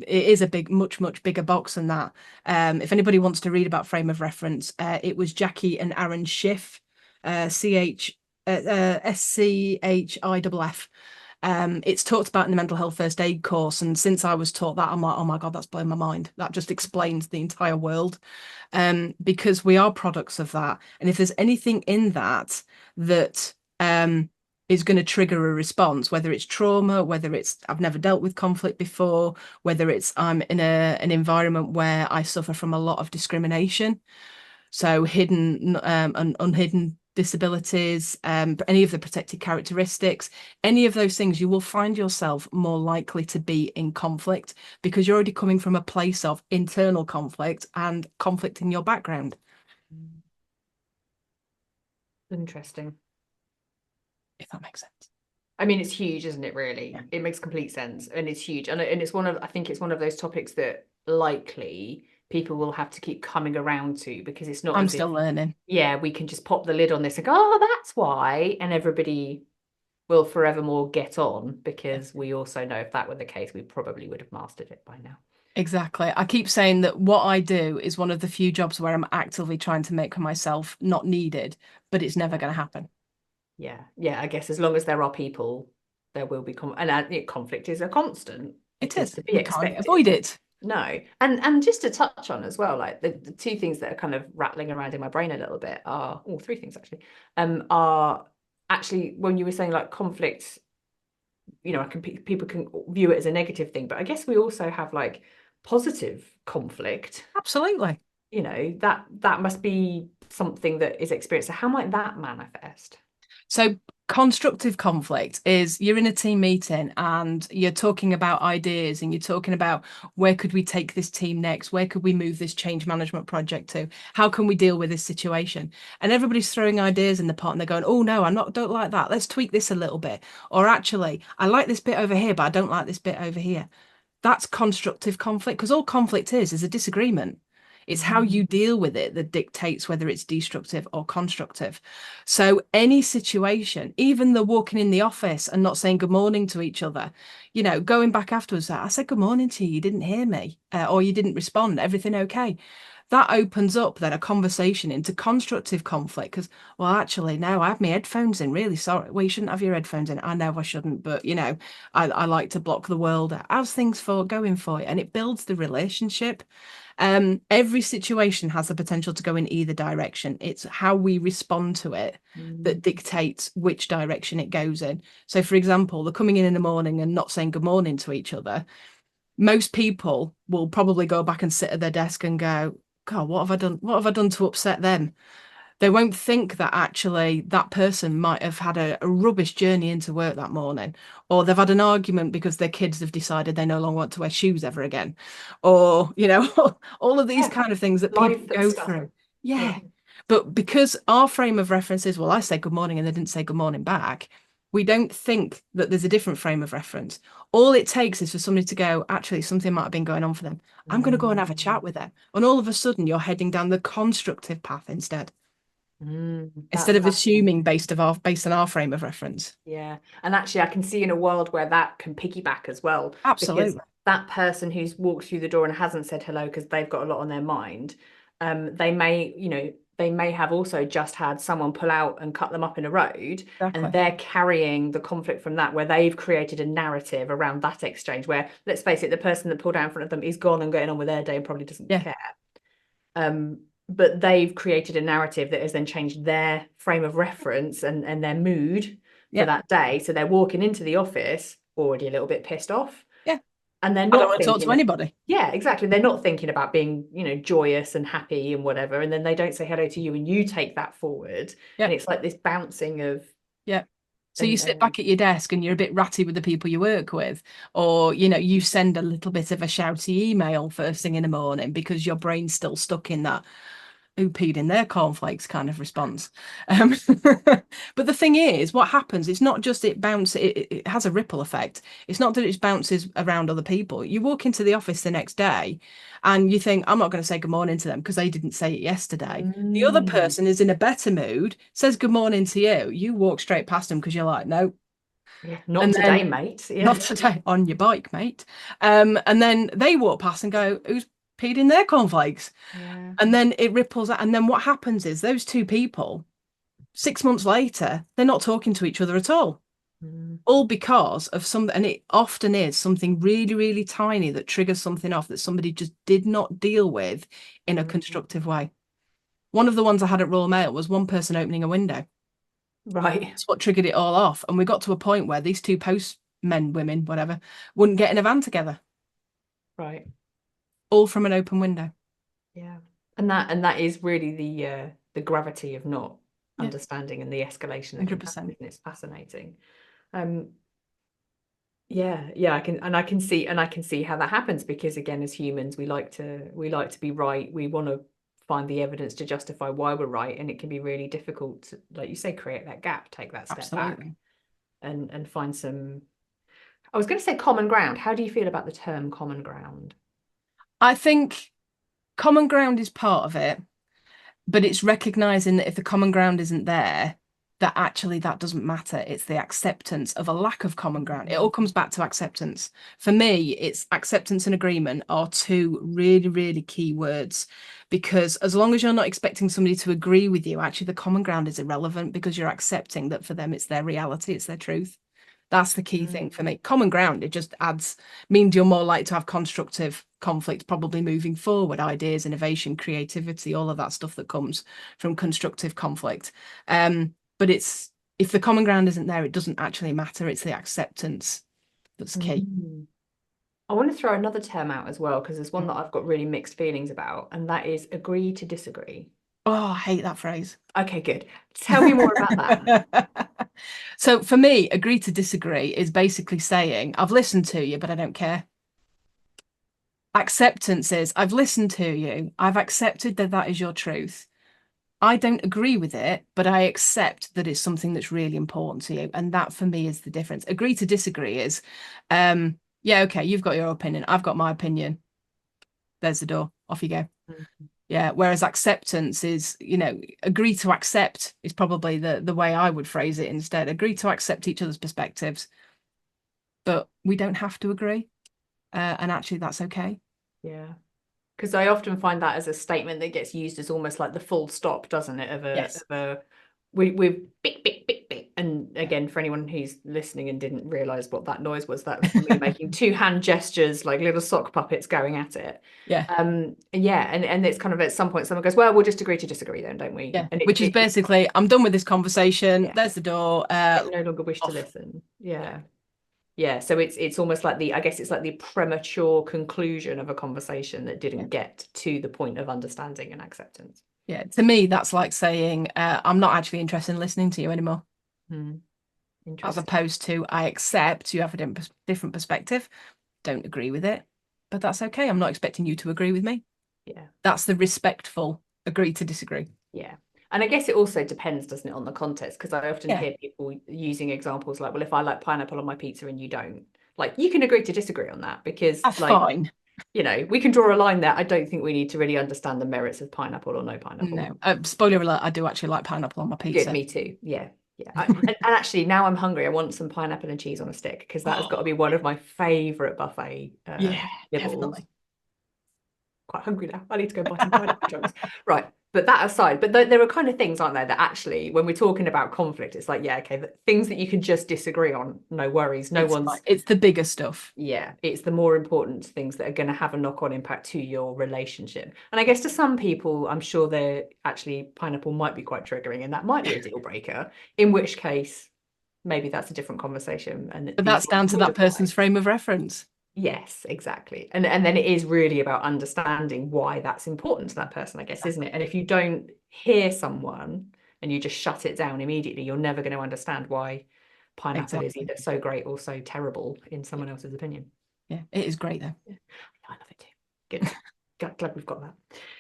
is a much bigger box than that. If anybody wants to read about frame of reference, it was Jackie and Aaron Schiff, SCHIFF. It's talked about in the mental health first aid course, and since I was taught that, I'm like, oh my God, that's blown my mind. That just explains the entire world, because we are products of that. And if there's anything in that that is going to trigger a response, whether it's trauma, whether it's I've never dealt with conflict before, whether it's I'm in an environment where I suffer from a lot of discrimination, so hidden and unhidden disabilities, any of the protected characteristics, any of those things, you will find yourself more likely to be in conflict because you're already coming from a place of internal conflict and conflict in your background, Interesting. if that makes sense. I mean, it's huge, isn't it, Yeah. really? It makes complete sense. And it's huge. And it's one of, I think it's one of those topics that likely people will have to keep coming around to, because it's not I'm as if, still learning. yeah, we can just pop the lid on this and go, oh, that's why. And everybody will forevermore get on, Yeah. because we also know if that were the case, we probably would have mastered it by now. Exactly. I keep saying that what I do is one of the few jobs where I'm actively trying to make myself not needed, but it's never Yeah. going to happen. Yeah. Yeah. I guess as long as there are people, there will be conflict is a constant. It It is is. to be We can't expected. avoid it. No. And just to touch on as well, like the two things that are kind of rattling around in my brain a little bit are, oh, three things actually, are actually when you were saying like conflict, people can view it as a negative thing, but I guess we also have like positive conflict. Absolutely. That must be something that is experienced. So how might that manifest? So constructive conflict is you're in a team meeting and you're talking about ideas and you're talking about where could we take this team next? Where could we move this change management project to? How can we deal with this situation? And everybody's throwing ideas in the pot and they're going, oh no, don't like that. Let's tweak this a little bit. Or actually, I like this bit over here, but I don't like this bit over here. That's constructive conflict because all conflict is a disagreement. It's how Mhm. you deal with it that dictates whether it's destructive or constructive. So, any situation, even the walking in the office and not saying good morning to each other, going back afterwards, I said good morning to you, you didn't hear me, or you didn't respond, everything okay? That opens up then a conversation into constructive conflict because, well, actually, no, I have my headphones in. Really sorry. Well, you shouldn't have your headphones in. I know I shouldn't, but I like to block the world. How's things going for you? And it builds the relationship. Every situation has the potential to go in either direction. It's how we respond to it that Mm. dictates which direction it goes in. So, for example, the coming in the morning and not saying good morning to each other, most people will probably go back and sit at their desk and go, God, what have I done? What have I done to upset them? They won't think that actually that person might have had a rubbish journey into work that morning, or they've had an argument because their kids have decided they no longer want to wear shoes ever again, or, all of these Yeah, kind of things that people life go stuff. through. Yeah. Yeah. But because our frame of reference is, well, I say good morning and they didn't say good morning back, we don't think that there's a different frame of reference. All it takes is for somebody to go, actually, something might have been going on for them. I'm going to go and have a Mm. chat with them. And all of a sudden, you're heading down the constructive path instead. instead of That's assuming based on our frame of reference. yeah. And actually, I can see in a world where that can piggyback as well, because Absolutely. that person who's walked through the door and hasn't said hello because they've got a lot on their mind, they may, they may have also just had someone pull out and cut them up in a road, and Exactly. they're carrying the conflict from that, where they've created a narrative around that exchange, where, let's face it, the person that pulled out in front of them is gone and getting on with their day and probably doesn't Yeah. care. But they've created a narrative that has then changed their frame of reference and their mood for Yeah. that day. So they're walking into the office already a little bit pissed off, Yeah. and they're I don't not want to talk to thinking, anybody. yeah, exactly. They're not thinking about being, joyous and happy and whatever. And then they don't say hello to you, and you take that forward, Yeah. and it's like this bouncing of, Yeah. So you sit and back at your desk and you're a bit ratty with the people you work with, or you send a little bit of a shouty email first thing in the morning because your brain's still stuck in that who peed in their cornflakes kind of response. Um, but the thing is, what happens, it's not just it has a ripple effect. It's not that it bounces around other people. You walk into the office the next day and you think, I'm not going to say good morning to them because they didn't say it yesterday. The other mm, person is in a better mood, says good morning to you. You walk straight past them because you're like, no. yeah, not And then today, mate. not Yeah. today on your bike, mate. And then they walk past and go, who's peed in their cornflakes? Yeah. And then it ripples out. And then what happens is those two people, 6 months later, they're not talking to each other at all. Mm, All because of something, and it often is something really, really tiny that triggers something off that somebody just did not deal with in a mm. constructive way. One of the ones I had at Royal Mail was one person opening a window. Right. It's what triggered it all off. And we got to a point where these two postmen, women, whatever, wouldn't get in a van together, Right. all from an open window. Yeah. And that is really the gravity of not Yeah, understanding and the escalation that can happen. 100%. And it's fascinating. Um, yeah, I can see how that happens, because again, as humans, we like to be right. We want to find the evidence to justify why we're right, and it can be really difficult to, like you say, create that gap, take that step back, Absolutely. and find some. I was going to say common ground. How do you feel about the term common ground? I think common ground is part of it, but it's recognizing that if the common ground isn't there, that actually that doesn't matter. It's the acceptance of a lack of common ground. It all comes back to acceptance. For me, it's acceptance and agreement are two really, really key words, because as long as you're not expecting somebody to agree with you, actually the common ground is irrelevant because you're accepting that for them it's their reality, it's their truth. That's the key thing Mm. for me. Common ground, it just means you're more likely to have constructive conflict, probably moving forward, ideas, innovation, creativity, all of that stuff that comes from constructive conflict. But if the common ground isn't there, it doesn't actually matter. It's the acceptance that's key. Mm. I want to throw another term out as well, because there's one that I've got really mixed feelings about, and that is agree to disagree. Oh, I hate that phrase. Okay, good. Tell me more about that. So for me, agree to disagree is basically saying, I've listened to you, but I don't care. Acceptance is, I've listened to you, I've accepted that that is your truth. I don't agree with it, but I accept that it's something that's really important to you. And that for me is the difference. Agree to disagree is, yeah, okay, you've got your opinion, I've got my opinion. There's the door, off you go. Mm. Yeah. Whereas acceptance is, agree to accept is probably the way I would phrase it instead. Agree to accept each other's perspectives, but we don't have to agree. And actually, that's okay. Yeah. Because I often find that as a statement that gets used as almost like the full stop, doesn't it? Of a, Yes. of a we're big, big, big, big. And Yeah. again, for anyone who's listening and didn't realize what that noise was, that was me making two hand gestures like little sock puppets going at it. Yeah. Yeah, and it's kind of at some point someone goes, well, we'll just agree to disagree then, don't we? Yeah. And Which is basically, I'm done with this conversation. yeah, There's the door. I no longer wish to Off. listen. Yeah. Yeah. Yeah, so it's almost like I guess it's like the premature conclusion of a conversation that Yeah. didn't get to the point of understanding and acceptance. Yeah. To me, that's like saying, I'm not actually interested in listening to you anymore, Hmm. as Interesting. opposed to I accept you have a different perspective, don't agree with it, but that's okay. I'm not expecting you to agree with me. Yeah, That's the respectful agree to disagree. yeah. And I guess it also depends, doesn't it, on the context? Because I often Yeah, hear people using examples like, well, if I like pineapple on my pizza and you don't, like, you can agree to disagree on that, because that's like fine. you know, we can draw a line there. I don't think we need to really understand the merits of pineapple or no pineapple. No, spoiler alert, I do actually like pineapple on my Good, pizza. me too. Yeah. Yeah. And actually, now I'm hungry. I want some pineapple and cheese on a stick because that has got to Oh, be one of my favorite buffet yeah, nibbles. definitely. Quite hungry now. I need to go buy some pineapple chunks. Right. But that aside, but there are kind of things, aren't there, that actually, when we're talking about conflict, it's like, yeah, okay, things that you can just disagree on, no worries. No It's like one's, it's the bigger stuff. yeah, it's the more important things that are going to have a knock-on impact to your relationship. And I guess to some people, I'm sure they're actually pineapple might be quite triggering and that might be a deal breaker, in which case maybe that's a different conversation and But these that's ones down to would that person's apply. frame of reference. Yes, exactly. And then it is really about understanding why that's important to that person, I guess, isn't it? Exactly. And if you don't hear someone and you just shut it down immediately, you're never going to understand why pineapple is Exactly. either so great or so terrible in Yeah. someone else's opinion. Yeah. It is great though. Yeah. I love it too. Good. Glad we've got that.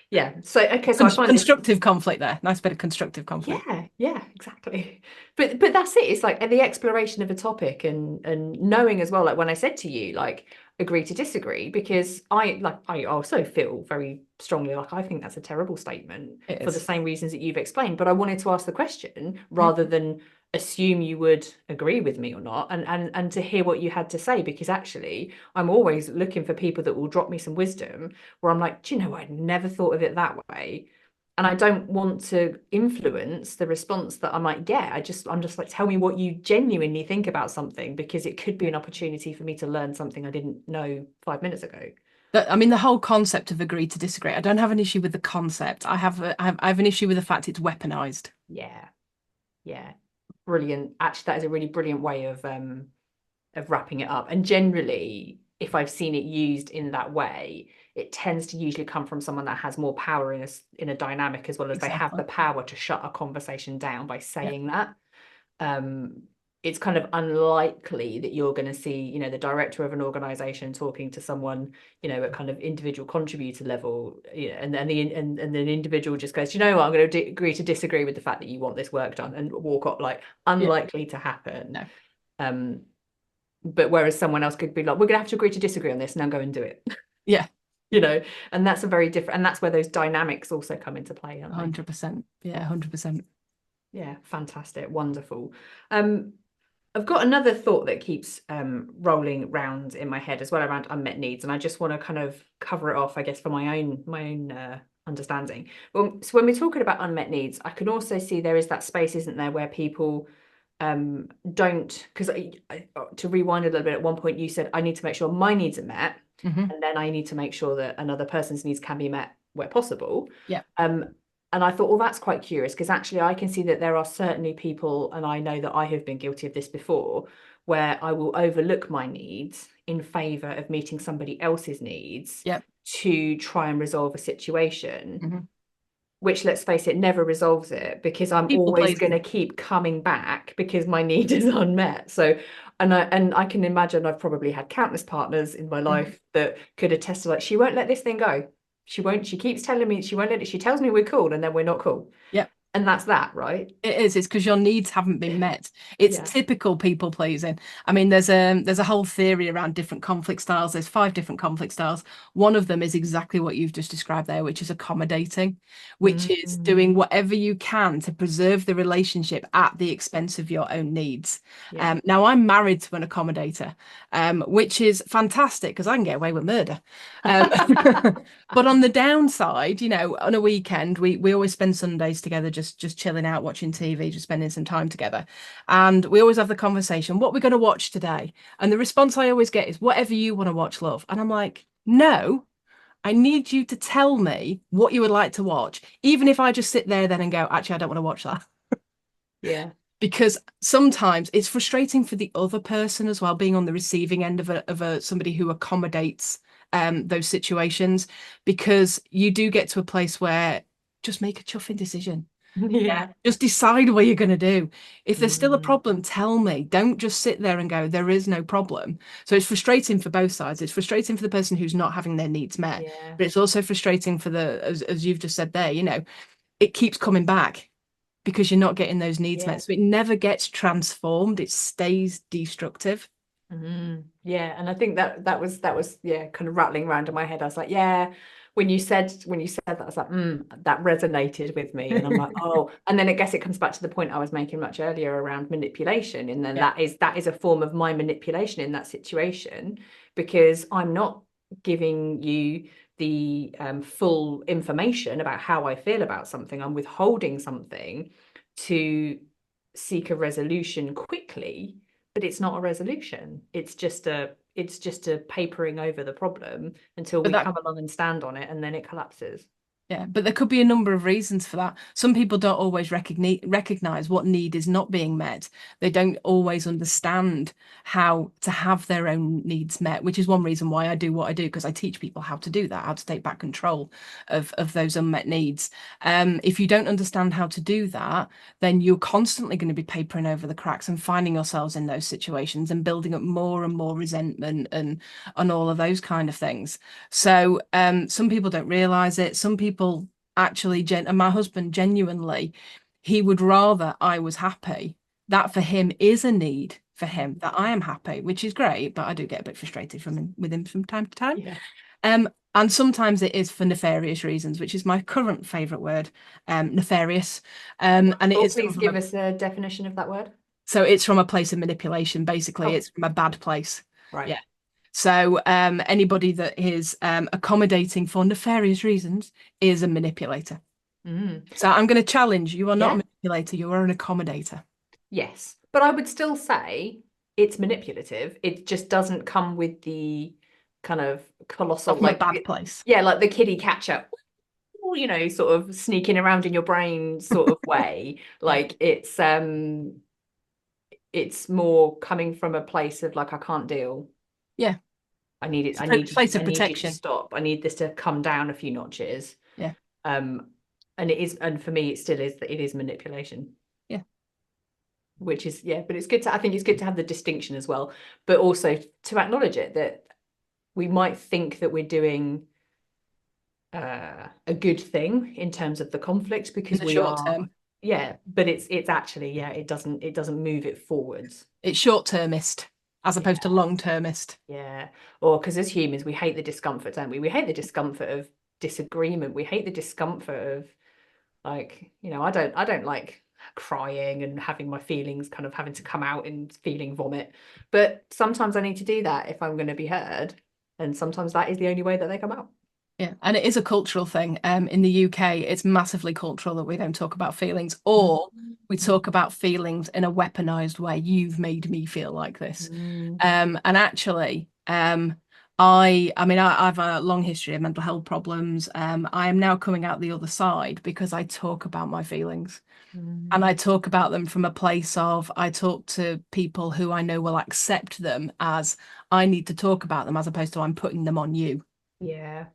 Yeah. So okay, so I find this Constructive conflict there. Nice bit of constructive conflict. yeah, exactly. But that's it. It's like the exploration of a topic and knowing as well, like when I said to you, like agree to disagree, because I also feel very strongly like I think that's a terrible statement It for the is. same reasons that you've explained. But I wanted to ask the question Mm. rather than assume you would agree with me or not, and to hear what you had to say, because actually I'm always looking for people that will drop me some wisdom where I'm like, do you know, I'd never thought of it that way, and I don't want to influence the response that I might get. I'm just like, tell me what you genuinely think about something, because it could be Yeah. an opportunity for me to learn something I didn't know 5 minutes ago. I mean, the whole concept of agree to disagree. I don't have an issue with the concept. I have an issue with the fact it's weaponized. Yeah, yeah, brilliant. Actually, that is a really brilliant way of wrapping it up. And generally, if I've seen it used in that way, it tends to usually come from someone that has more power in a dynamic, as well as they have the Exactly. power to shut a conversation down by Yeah. saying that. um, it's kind of unlikely that you're going to see, you know, the director of an organization talking to someone, you know, at kind of individual contributor level, you know, and the individual just goes, you know what, I'm going to agree to disagree with the fact that you want this work done, and walk up. Like, Yeah. unlikely to happen. No. Um, but whereas someone else could be like, we're going to have to agree to disagree on this, now go and do it. Yeah. You know, and that's a very different, and that's where those dynamics also come into play, aren't they? 100%. Yeah, 100%. Yeah, fantastic, wonderful. Um, I've got another thought that keeps rolling round in my head as well around unmet needs, and I just want to kind of cover it off, I guess, for my own understanding. Well, so when we're talking about unmet needs, I can also see there is that space, isn't there, where people don't, because to rewind a little bit, at one point you said I need to make sure my needs are met, Hmm. and then I need to make sure that another person's needs can be met where possible. Yeah. Um, and I thought, well, that's quite curious, because actually I can see that there are certainly people, and I know that I have been guilty of this before, where I will overlook my needs in favor of meeting somebody else's needs Yeah. to try and resolve a situation, Hmm. which, let's face it, never resolves it, because I'm People always going to pleasing. keep coming back because my need is unmet. So, and I can imagine I've probably had countless partners in my Mhm. life that could attest to, like, she won't let this thing go. She won't, she keeps telling me she won't let it, she tells me we're cool and then we're not cool. Yeah. And that's that, right? It is. It's because your needs haven't been met. It's Yeah. typical people pleasing. I mean, there's a whole theory around different conflict styles. There's 5 different conflict styles. One of them is exactly what you've just described there, which is accommodating, which is doing Mm, whatever you can to preserve the relationship at the expense of your own needs. yeah. Now, I'm married to an accommodator, which is fantastic because I can get away with murder. Um, But on the downside, you know, on a weekend, we always spend Sundays together, just chilling out, watching TV, just spending some time together. And we always have the conversation, what we're going to watch today? And the response I always get is, whatever you want to watch, love. And I'm like, no, I need you to tell me what you would like to watch, even if I just sit there then and go, actually, I don't want to watch that. Yeah. Because sometimes it's frustrating for the other person as well, being on the receiving end of a somebody who accommodates those situations, because you do get to a place where just make a chuffing decision. Yeah. Yeah. Just decide what you're going to do. If there's still a Mm, problem, tell me. Don't just sit there and go, there is no problem. So it's frustrating for both sides. It's frustrating for the person who's not having their needs met, yeah. but it's also frustrating for as you've just said there, you know, it keeps coming back because you're not getting those needs Yeah. met. So it never gets transformed. It stays destructive. Yeah, and I think that was yeah, kind of rattling around in my head. I was like, yeah, when you said that, I was like, that resonated with me. And I'm like, oh, and then I guess it comes back to the point I was making much earlier around manipulation. And then Yeah. that is a form of my manipulation in that situation, because I'm not giving you the full information about how I feel about something. I'm withholding something to seek a resolution quickly, but it's not a resolution. It's just a papering over the problem until But we that come along and stand on it, and then it collapses. Yeah, but there could be a number of reasons for that. Some people don't always recognize what need is not being met. They don't always understand how to have their own needs met, which is one reason why I do what I do, because I teach people how to do that, how to take back control of those unmet needs. If you don't understand how to do that, then you're constantly going to be papering over the cracks and finding yourselves in those situations and building up more and more resentment and all of those kind of things. So some people don't realize it. Some people actually, and my husband genuinely, he would rather I was happy. That for him is a need for him that I am happy, which is great, but I do get a bit frustrated with him from time to time. Yeah. And sometimes it is for nefarious reasons, which is my current favorite word, nefarious. And it Oh, is please give us a definition of that word. so it's from a place of manipulation. Basically, Oh, it's from a bad place. right. Yeah. So anybody that is accommodating for nefarious reasons is a manipulator. Mm. So I'm going to challenge you are not a Yeah. manipulator, you are an accommodator. Yes. But I would still say it's manipulative. It just doesn't come with the kind of Not colossal, from a like, bad place. yeah, like the kiddie catcher, sort of sneaking around in your brain sort of way. Yeah. Like it's more coming from a place of like, I can't deal. Yeah. I need it. It's I a need you. place I of need you to protection. stop. I need this to come down a few notches. Yeah. Um, and it is, and for me, it still is that it is manipulation, Yeah. which is, yeah. But it's good to. I think it's good to have the distinction as well, but also to acknowledge it, that we might think that we're doing a good thing in terms of the conflict In because the we short are, term. yeah. But it's actually, yeah. It doesn't move it forwards. It's short termist as opposed to Yeah. long termist. Yeah. Or because as humans, we hate the discomfort, don't we? We hate the discomfort of disagreement. We hate the discomfort of, like, I don't like crying and having my feelings kind of having to come out and feeling vomit. But sometimes I need to do that if I'm going to be heard. And sometimes that is the only way that they come out. Yeah, and it is a cultural thing. In the UK, it's massively cultural that we don't talk about feelings, or we talk about feelings in a weaponized way. You've made me feel like this. Mm, And actually, I mean, I've a long history of mental health problems. I am now coming out the other side because I talk about my feelings, and I mm. talk about them from a place of I talk to people who I know will accept them as I need to talk about them, as opposed to I'm putting them on you. Yeah.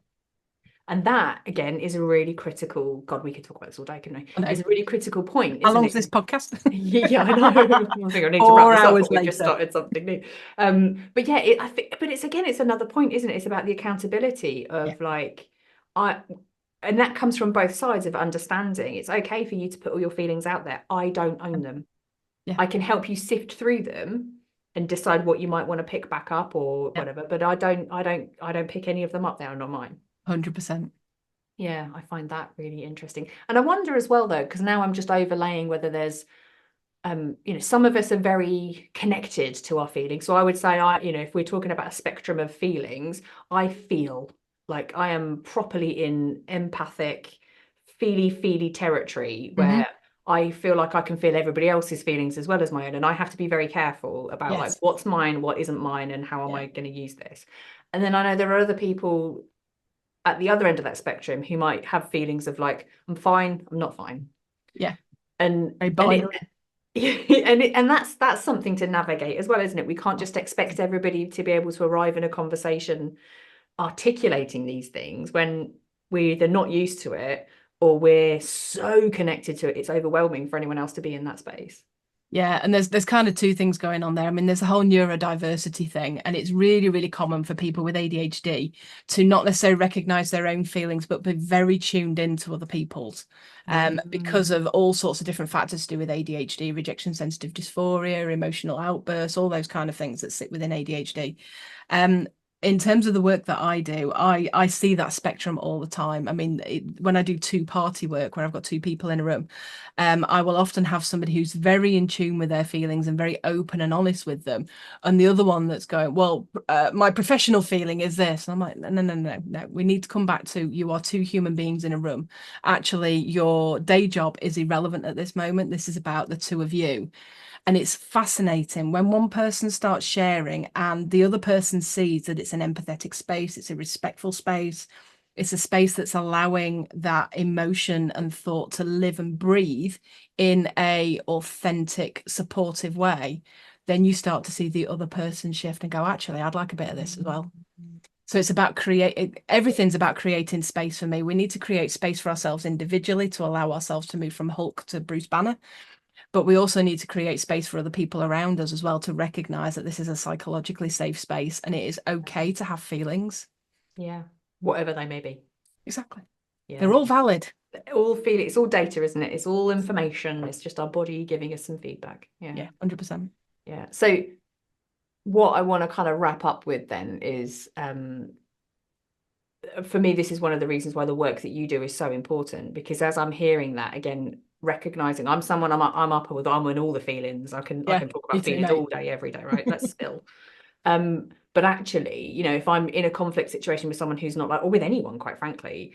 And that again is a really critical, God, we could talk about this all day, couldn't we? I know. Is a really critical point, How isn't long's it? this podcast? Yeah, I know. I think I need to wrap 4 this up, hours but we've just later. started something new. But yeah, I think, but it's again, it's another point, isn't it? It's about the accountability Yeah, of like, I, and that comes from both sides of understanding. It's okay for you to put all your feelings out there. I don't own them. yeah, I can help you sift through them and decide what you might want to pick back up or yeah, whatever. But I don't pick any of them up. They are not mine. 100%. Yeah, I find that really interesting. And I wonder as well, though, because now I'm just overlaying whether there's, some of us are very connected to our feelings. So I would say, if we're talking about a spectrum of feelings, I feel like I am properly in empathic, feely territory Hmm. where I feel like I can feel everybody else's feelings as well as my own. And I have to be very careful about like Yes. what's mine, what isn't mine, and how am Yeah. I going to use this. And then I know there are other people at the other end of that spectrum who might have feelings of like, I'm fine, I'm not fine. Yeah. And Very and it binary. and that's something to navigate as well, isn't it? We can't just expect everybody to be able to arrive in a conversation articulating these things when we're either not used to it or we're so connected to it, it's overwhelming for anyone else to be in that space. Yeah, and there's kind of two things going on there. I mean, there's a whole neurodiversity thing, and it's really, really common for people with ADHD to not necessarily recognize their own feelings, but be very tuned into other people's, because of all sorts of different factors to do with ADHD, rejection sensitive dysphoria, emotional outbursts, all those kind of things that sit within ADHD. Um, in terms of the work that I do, I see that spectrum all the time. I mean, when I do two-party work, where I've got two people in a room, I will often have somebody who's very in tune with their feelings and very open and honest with them, and the other one that's going, well, my professional feeling is this. And I'm like, no, no, no, no, no. We need to come back to, you are two human beings in a room. Actually, your day job is irrelevant at this moment. This is about the two of you. And it's fascinating when one person starts sharing and the other person sees that it's an empathetic space, it's a respectful space, it's a space that's allowing that emotion and thought to live and breathe in a authentic, supportive way. Then you start to see the other person shift and go, actually, I'd like a bit of this as well. So it's about everything's about creating space for me. We need to create space for ourselves individually to allow ourselves to move from Hulk to Bruce Banner. But we also need to create space for other people around us as well to recognize that this is a psychologically safe space and it is okay to have feelings. Yeah, whatever they may be. Exactly. Yeah. They're all valid. All feel it's all data, isn't it? It's all information. It's just our body giving us some feedback. Yeah. Yeah, 100%. Yeah. So what I want to kind of wrap up with then is for me, this is one of the reasons why the work that you do is so important, because as I'm hearing that again, recognizing I'm someone I'm up with, I'm in all the feelings. I Yeah, can talk me about too, feelings mate. all day, every day, right? Let's spill. But actually, you know, if I'm in a conflict situation with someone who's not like, or with anyone, quite frankly,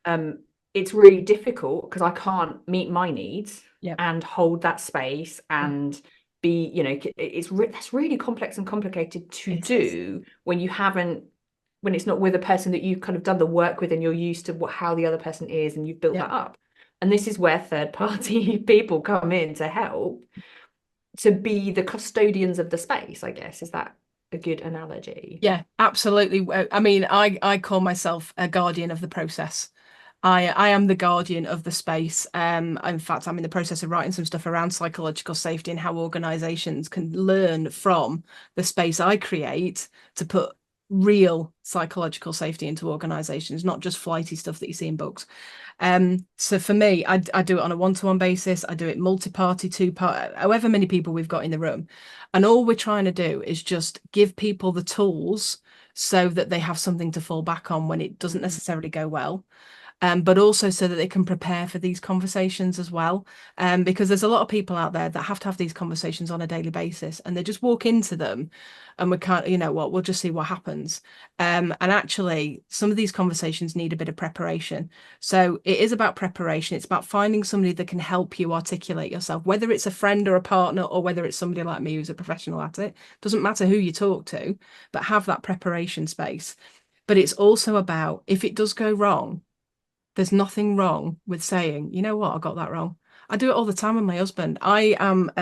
Mhm. it's really difficult because I can't meet my needs Yeah. and hold that space Yeah. and be, you know, that's really complex and complicated to It is. do when you haven't, when it's not with a person that you've kind of done the work with and you're used to how the other person is and you've built Yeah. that up. And this is where third party people come in to help, to be the custodians of the space, I guess. Is that a good analogy? Yeah, absolutely. I mean, I call myself a guardian of the process. I am the guardian of the space. In fact, I'm in the process of writing some stuff around psychological safety and how organizations can learn from the space I create to put real psychological safety into organizations, not just flighty stuff that you see in books. So for me, I do it on a one-to-one basis. I do it multi-party, two-part, however many people we've got in the room. And all we're trying to do is just give people the tools so that they have something to fall back on when it doesn't necessarily go well, but also so that they can prepare for these conversations as well. Because there's a lot of people out there that have to have these conversations on a daily basis, and they just walk into them, and we can't, you know what, we'll just see what happens. And actually, some of these conversations need a bit of preparation. So it is about preparation. It's about finding somebody that can help you articulate yourself, whether it's a friend or a partner, or whether it's somebody like me who's a professional at it. Doesn't matter who you talk to, but have that preparation space. But it's also about if it does go wrong, there's nothing wrong with saying, you know what, I got that wrong. I do it all the time with my husband. I am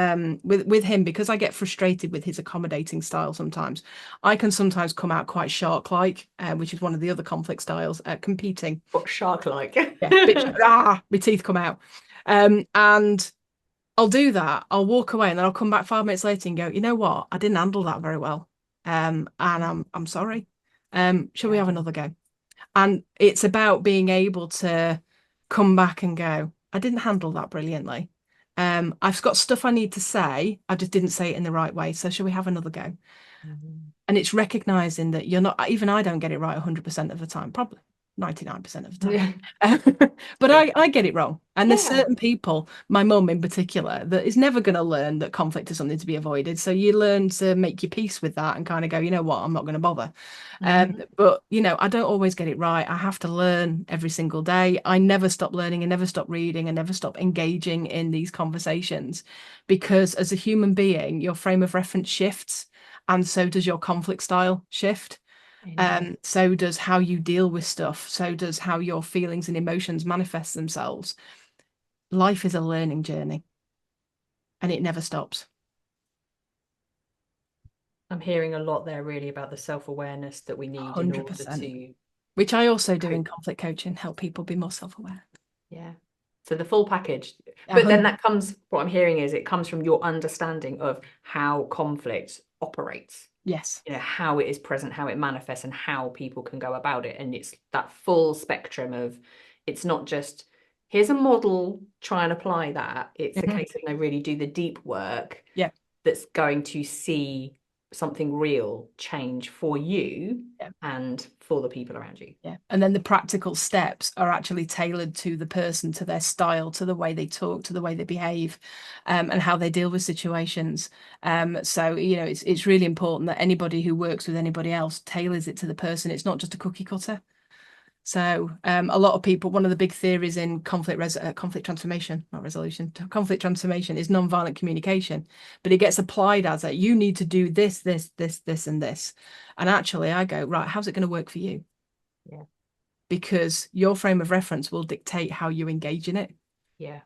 with him because I get frustrated with his accommodating style sometimes. I can sometimes come out quite shark-like, which is one of the other conflict styles, competing. What shark like? Yeah, bitch, my teeth come out. And I'll do that. I'll walk away and then I'll come back 5 minutes later and go, you know what? I didn't handle that very well. And I'm sorry. Shall we Yeah. have another go? And it's about being able to come back and go, I didn't handle that brilliantly. I've got stuff I need to say. I just didn't say it in the right way. So shall we have another go? Mhm. And it's recognizing that you're not, even I don't get it right 100% of the time, probably 99% of the time. Yeah. But I get it wrong. And there's Yeah. certain people, my mum in particular, that is never going to learn that conflict is something to be avoided. So you learn to make your peace with that and kind of go, you know what, I'm not going to bother. Mhm. But, you know, I don't always get it right. I have to learn every single day. I never stop learning and never stop reading and never stop engaging in these conversations because as a human being, your frame of reference shifts and so does your conflict style shift. Yeah. So does how you deal with stuff. So does how your feelings and emotions manifest themselves. Life is a learning journey and it never stops. I'm hearing a lot there really about the self-awareness that we need in order 100%. to Which I also do in cope. conflict coaching, help people be more self-aware. Yeah. So the full package. But then 100. that comes, what I'm hearing is it comes from your understanding of how conflict operates, Yes. how it is present, how it manifests, and how people can go about it. And it's that full spectrum of, it's not just here's a model, try and apply that. It's a case of really do the deep work Yeah. that's going to see something real change for you Yeah. and for the people around you. Yeah. And then the practical steps are actually tailored to the person, to their style, to the way they talk, to the way they behave, and how they deal with situations. So, it's really important that anybody who works with anybody else tailors it to the person. It's not just a cookie cutter. So a lot of people, one of the big theories in conflict transformation, not resolution, conflict transformation is nonviolent communication, but it gets applied as a, you need to do this, this, this, this, and this. And actually I go, right, how's it going to work for you? Yeah. Because your frame of reference will dictate how you engage in it. Yeah.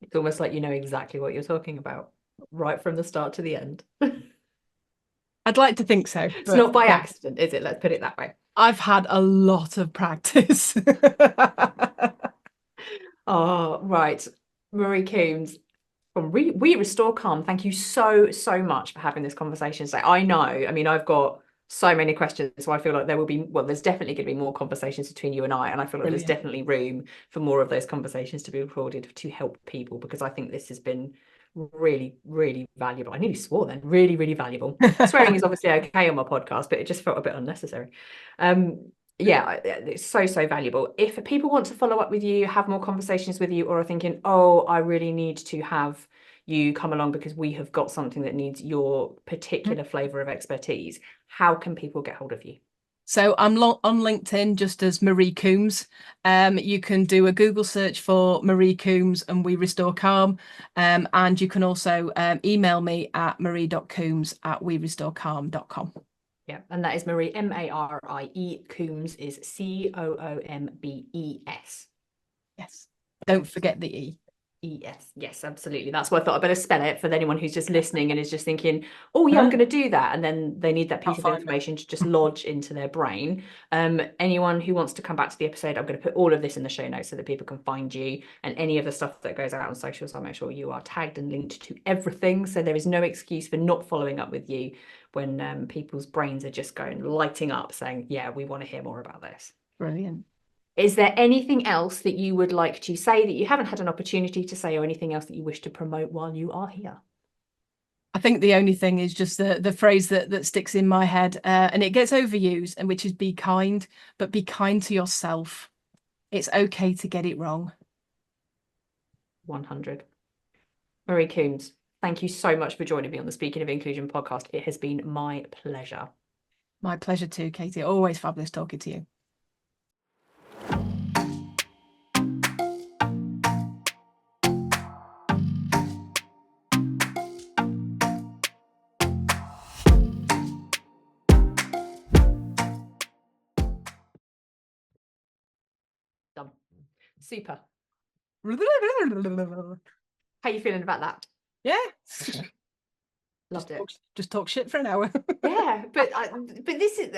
It's almost like you know exactly what you're talking about right from the start to the end. I'd like to think so, It's but not by yeah, accident, is it? Let's put it that way. I've had a lot of practice. Oh, right. Marie Coombes from We Restore Calm. Thank you so, so much for having this conversation today. I know, I mean, I've got so many questions, so I feel like there will be, well, there's definitely going to be more conversations between you and I feel like there's Brilliant. definitely room for more of those conversations to be recorded to help people, because I think this has been really, really valuable. I nearly swore then. Really, really valuable. Swearing is obviously okay on my podcast, but it just felt a bit unnecessary. Yeah, it's so, so valuable. If people want to follow up with you, have more conversations with you, or are thinking, oh, I really need to have you come along because we have got something that needs your particular flavor of expertise, how can people get hold of you? So I'm on LinkedIn just as Marie Coombes. You can do a Google search for Marie Coombes and We Restore Calm. And you can also email me at marie.coombes@werestorecalm.com. Yeah, and that is Marie, Marie. Coombes is Coombes. Yes. Don't forget the E. Yes, absolutely. That's why I thought I better spell it for anyone who's just listening and is just thinking, oh yeah, I'm going to do that. And then they need that piece Can't of find it. information to just lodge into their brain. Anyone who wants to come back to the episode, I'm going to put all of this in the show notes so that people can find you, and any of the stuff that goes out on socials. I'll make sure you are tagged and linked to everything. So there is no excuse for not following up with you when people's brains are just going lighting up saying, yeah, we want to hear more about this. Brilliant. Is there anything else that you would like to say that you haven't had an opportunity to say, or anything else that you wish to promote while you are here? I think the only thing is just the phrase that sticks in my head, and it gets overused, and which is be kind, but be kind to yourself. It's okay to get it wrong. 100. Marie Coombes, thank you so much for joining me on the Speaking of Inclusion podcast. It has been my pleasure. My pleasure too, Katie. Always fabulous talking to you. Done. Super. Yeah. How are you feeling about that? Loved it. Just talk shit for an hour. Yeah, but this isn't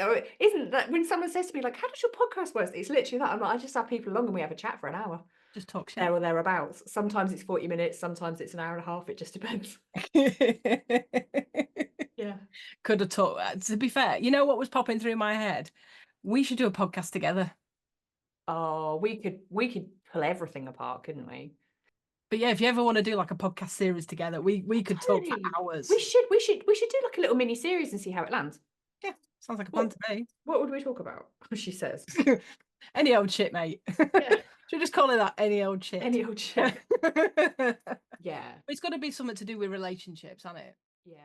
that when someone says to me like, "How does your podcast work?" It's literally that. I'm like, I just have people along and we have a chat for an hour. Just talk shit. There or thereabouts. Sometimes it's 40 minutes, sometimes it's an hour and a half. It just depends. Yeah. Could have talked. To be fair, you know what was popping through my head? We should do a podcast together. Oh, we could pull everything apart, couldn't we? But yeah, if you ever want to do like a podcast series together, we could talk for hours. We should do like a little mini series and see how it lands. Yeah, sounds like a plan to me. What would we talk about? She says. Any old shit, mate. Yeah. Should we just call it that? Any old shit. Any old shit. Yeah. It's got to be something to do with relationships, hasn't it? Yeah.